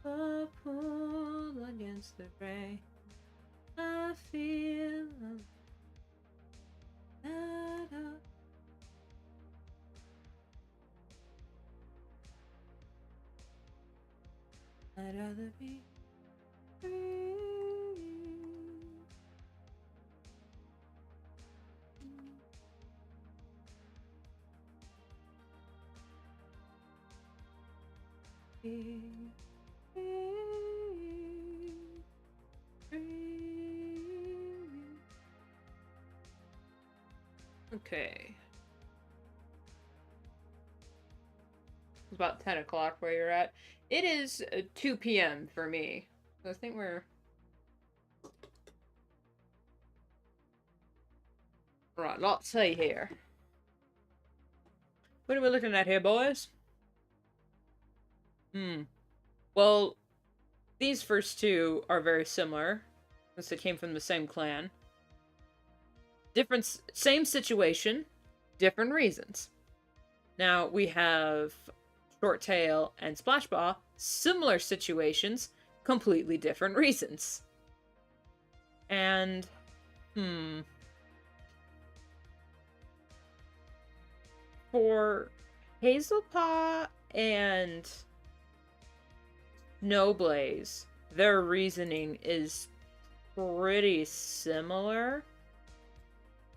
A pull against the rain. I feel I'd rather be free. Okay. It's about 10 o'clock where you're at. It is 2 p.m. for me. So I think we're... Right, let's see here. What are we looking at here, boys? Well, these first two are very similar, since they came from the same clan. Same situation, different reasons. Now, we have Shorttail and Splashball, similar situations, completely different reasons. And, for Hazelpaw and Snowblaze, their reasoning is pretty similar.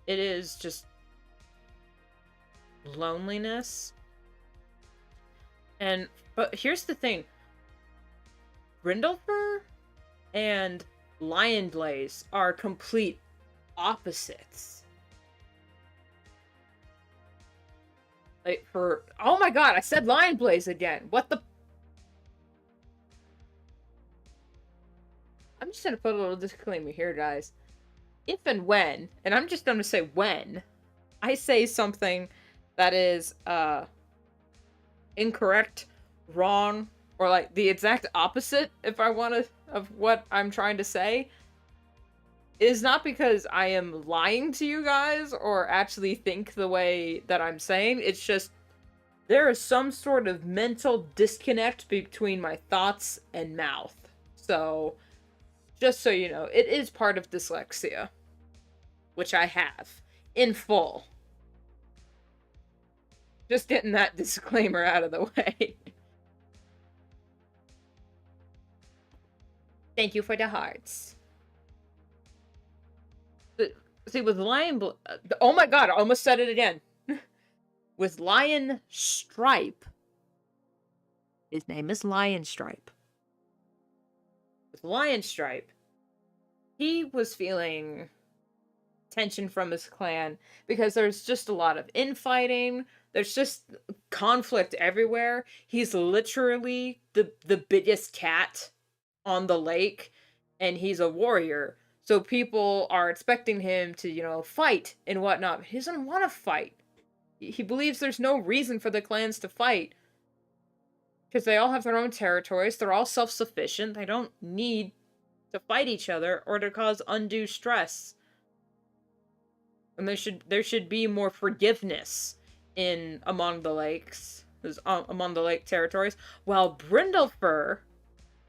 It is just loneliness. But here's the thing. Brindlefur and Lionblaze are complete opposites. Like, oh my god, I said Lionblaze again. What the... I'm just gonna put a little disclaimer here, guys. If and when, and I'm just gonna say when, I say something that is, incorrect, wrong, or like the exact opposite, if I want to, of what I'm trying to say, it is not because I am lying to you guys or actually think the way that I'm saying. It's just there is some sort of mental disconnect between my thoughts and mouth. So, just so you know, it is part of dyslexia, which I have in full. Just getting that disclaimer out of the way. Thank you for the hearts. But, see, with oh my god, I almost said it again. With Lion Stripe. His name is Lion Stripe. With Lion Stripe, he was feeling tension from his clan because there's just a lot of infighting. There's just conflict everywhere. He's literally the biggest cat on the lake, and he's a warrior. So people are expecting him to, you know, fight and whatnot. He doesn't want to fight. He believes there's no reason for the clans to fight. Because they all have their own territories. They're all self-sufficient. They don't need to fight each other or to cause undue stress. And there should be more forgiveness among the lakes, among the lake territories, while Brindlefur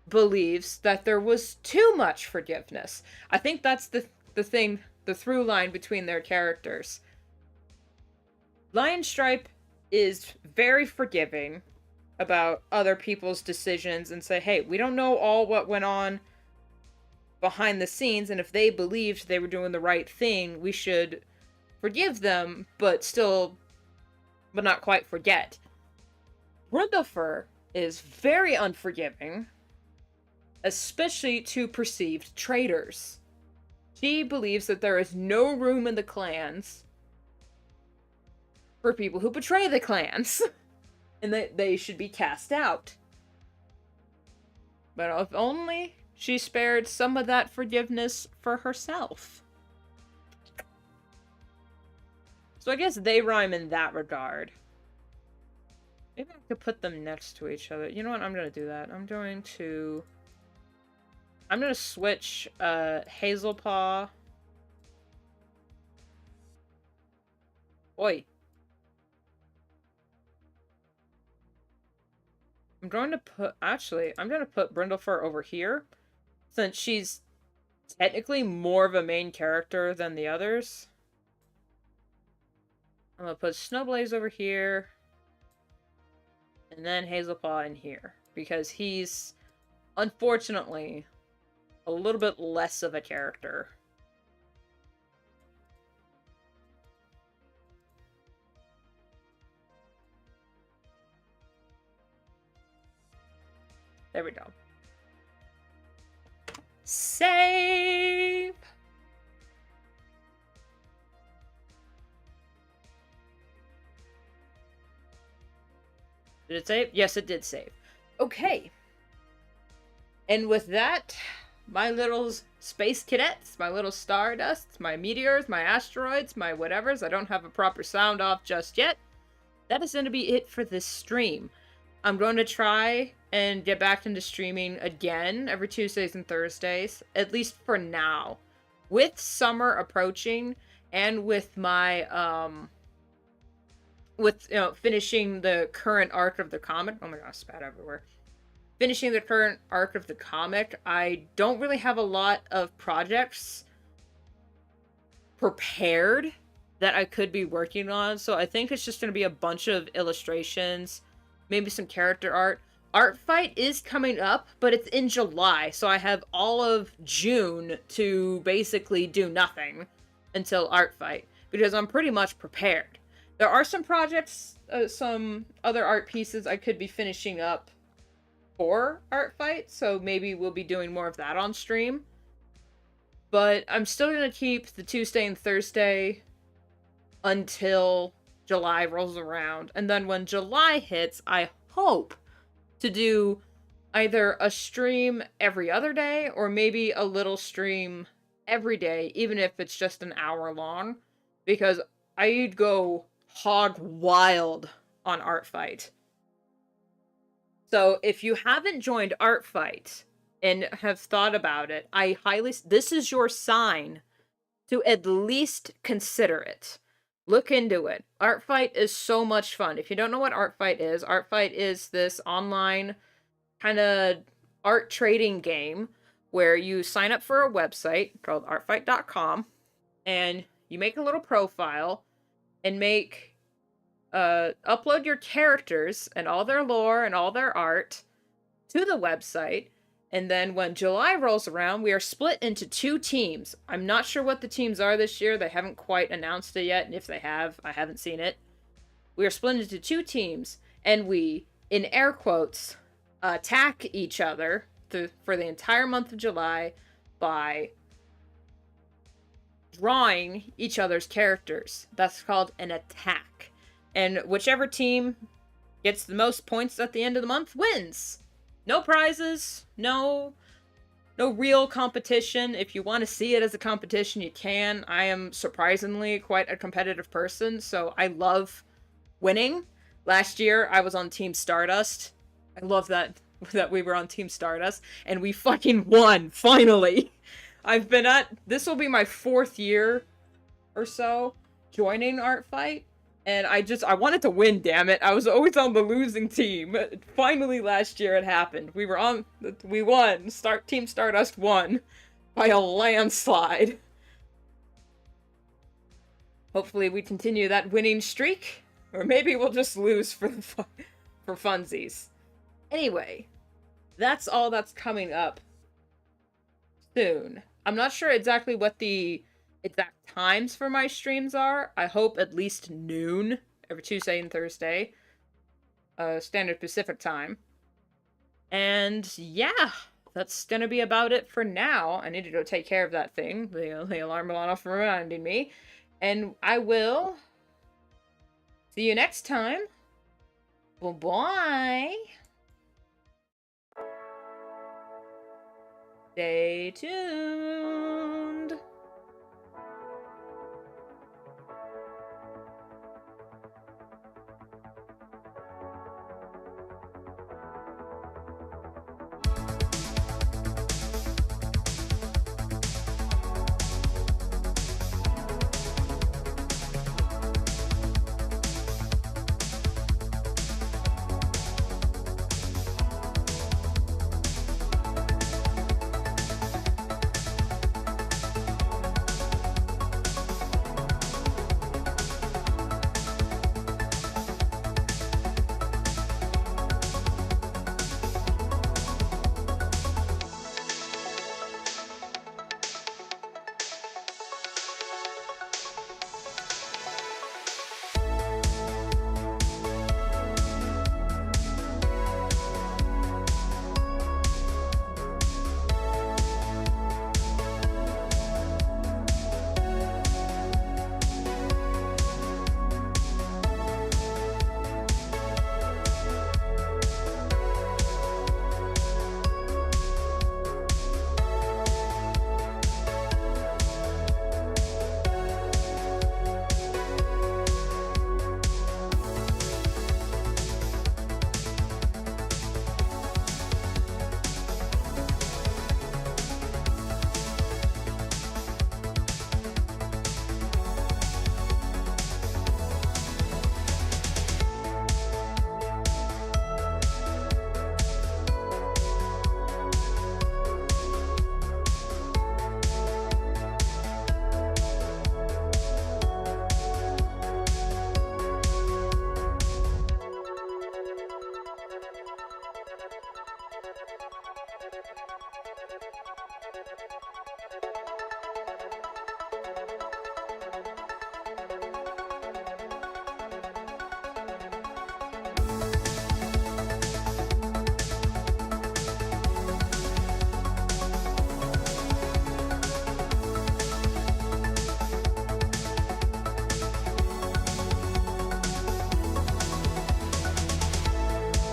believes that there was too much forgiveness. I think that's the thing, the through line between their characters. Lion Stripe is very forgiving about other people's decisions and say, hey, we don't know all what went on behind the scenes, and if they believed they were doing the right thing, we should forgive them, but not quite forget. Brindlefur is very unforgiving, especially to perceived traitors. She believes that there is no room in the clans for people who betray the clans. And that they should be cast out. But if only she spared some of that forgiveness for herself. So I guess they rhyme in that regard. Maybe I could put them next to each other. You know what? I'm going to do that. I'm going to switch Hazelpaw. Oi. I'm going to put Brindlefur over here, since she's technically more of a main character than the others. I'm going to put Snowblaze over here, and then Hazelpaw in here, because he's, unfortunately, a little bit less of a character. There we go. Save! Did it save? Yes, it did save. Okay. And with that, my little space cadets, my little stardusts, my meteors, my asteroids, my whatevers, I don't have a proper sound off just yet. That is going to be it for this stream. I'm going to try and get back into streaming again every Tuesdays and Thursdays, at least for now. With summer approaching, and with my, finishing the current arc of the comic. Oh my gosh, spat everywhere. Finishing the current arc of the comic, I don't really have a lot of projects prepared that I could be working on, so I think it's just going to be a bunch of illustrations, maybe some character art. Art Fight is coming up, but it's in July, so I have all of June to basically do nothing until Art Fight, because I'm pretty much prepared. There are some projects, some other art pieces I could be finishing up for Art Fight, so maybe we'll be doing more of that on stream. But I'm still going to keep the Tuesday and Thursday until July rolls around. And then when July hits, I hope to do either a stream every other day or maybe a little stream every day, even if it's just an hour long, because I'd go hog wild on Art Fight. So if you haven't joined Art Fight and have thought about it, this is your sign to at least consider it. Look into it. Art Fight is so much fun. If you don't know what Art Fight is this online kind of art trading game where you sign up for a website called artfight.com and you make a little profile and upload your characters and all their lore and all their art to the website. And then when July rolls around, we are split into 2 teams. I'm not sure what the teams are this year. They haven't quite announced it yet. And if they have, I haven't seen it. We are split into 2 teams. And we, in air quotes, attack each other for the entire month of July by drawing each other's characters. That's called an attack. And whichever team gets the most points at the end of the month wins. No prizes, no real competition. If you want to see it as a competition, you can. I am surprisingly quite a competitive person, so I love winning. Last year, I was on Team Stardust. I love that we were on Team Stardust, and we fucking won, finally! This will be my 4th year or so joining Art Fight, and I wanted to win, damn it. I was always on the losing team. Finally, last year it happened. We won. Team Stardust won by a landslide. Hopefully we continue that winning streak, or maybe we'll just lose for funsies. Anyway, that's all that's coming up soon. I'm not sure exactly what the exact times for my streams are. I hope at least noon every Tuesday and Thursday, standard Pacific time. And yeah, that's gonna be about it for now. I need to go take care of that thing. The alarm went off reminding me. And I will See you next time. Bye-bye. Stay tuned.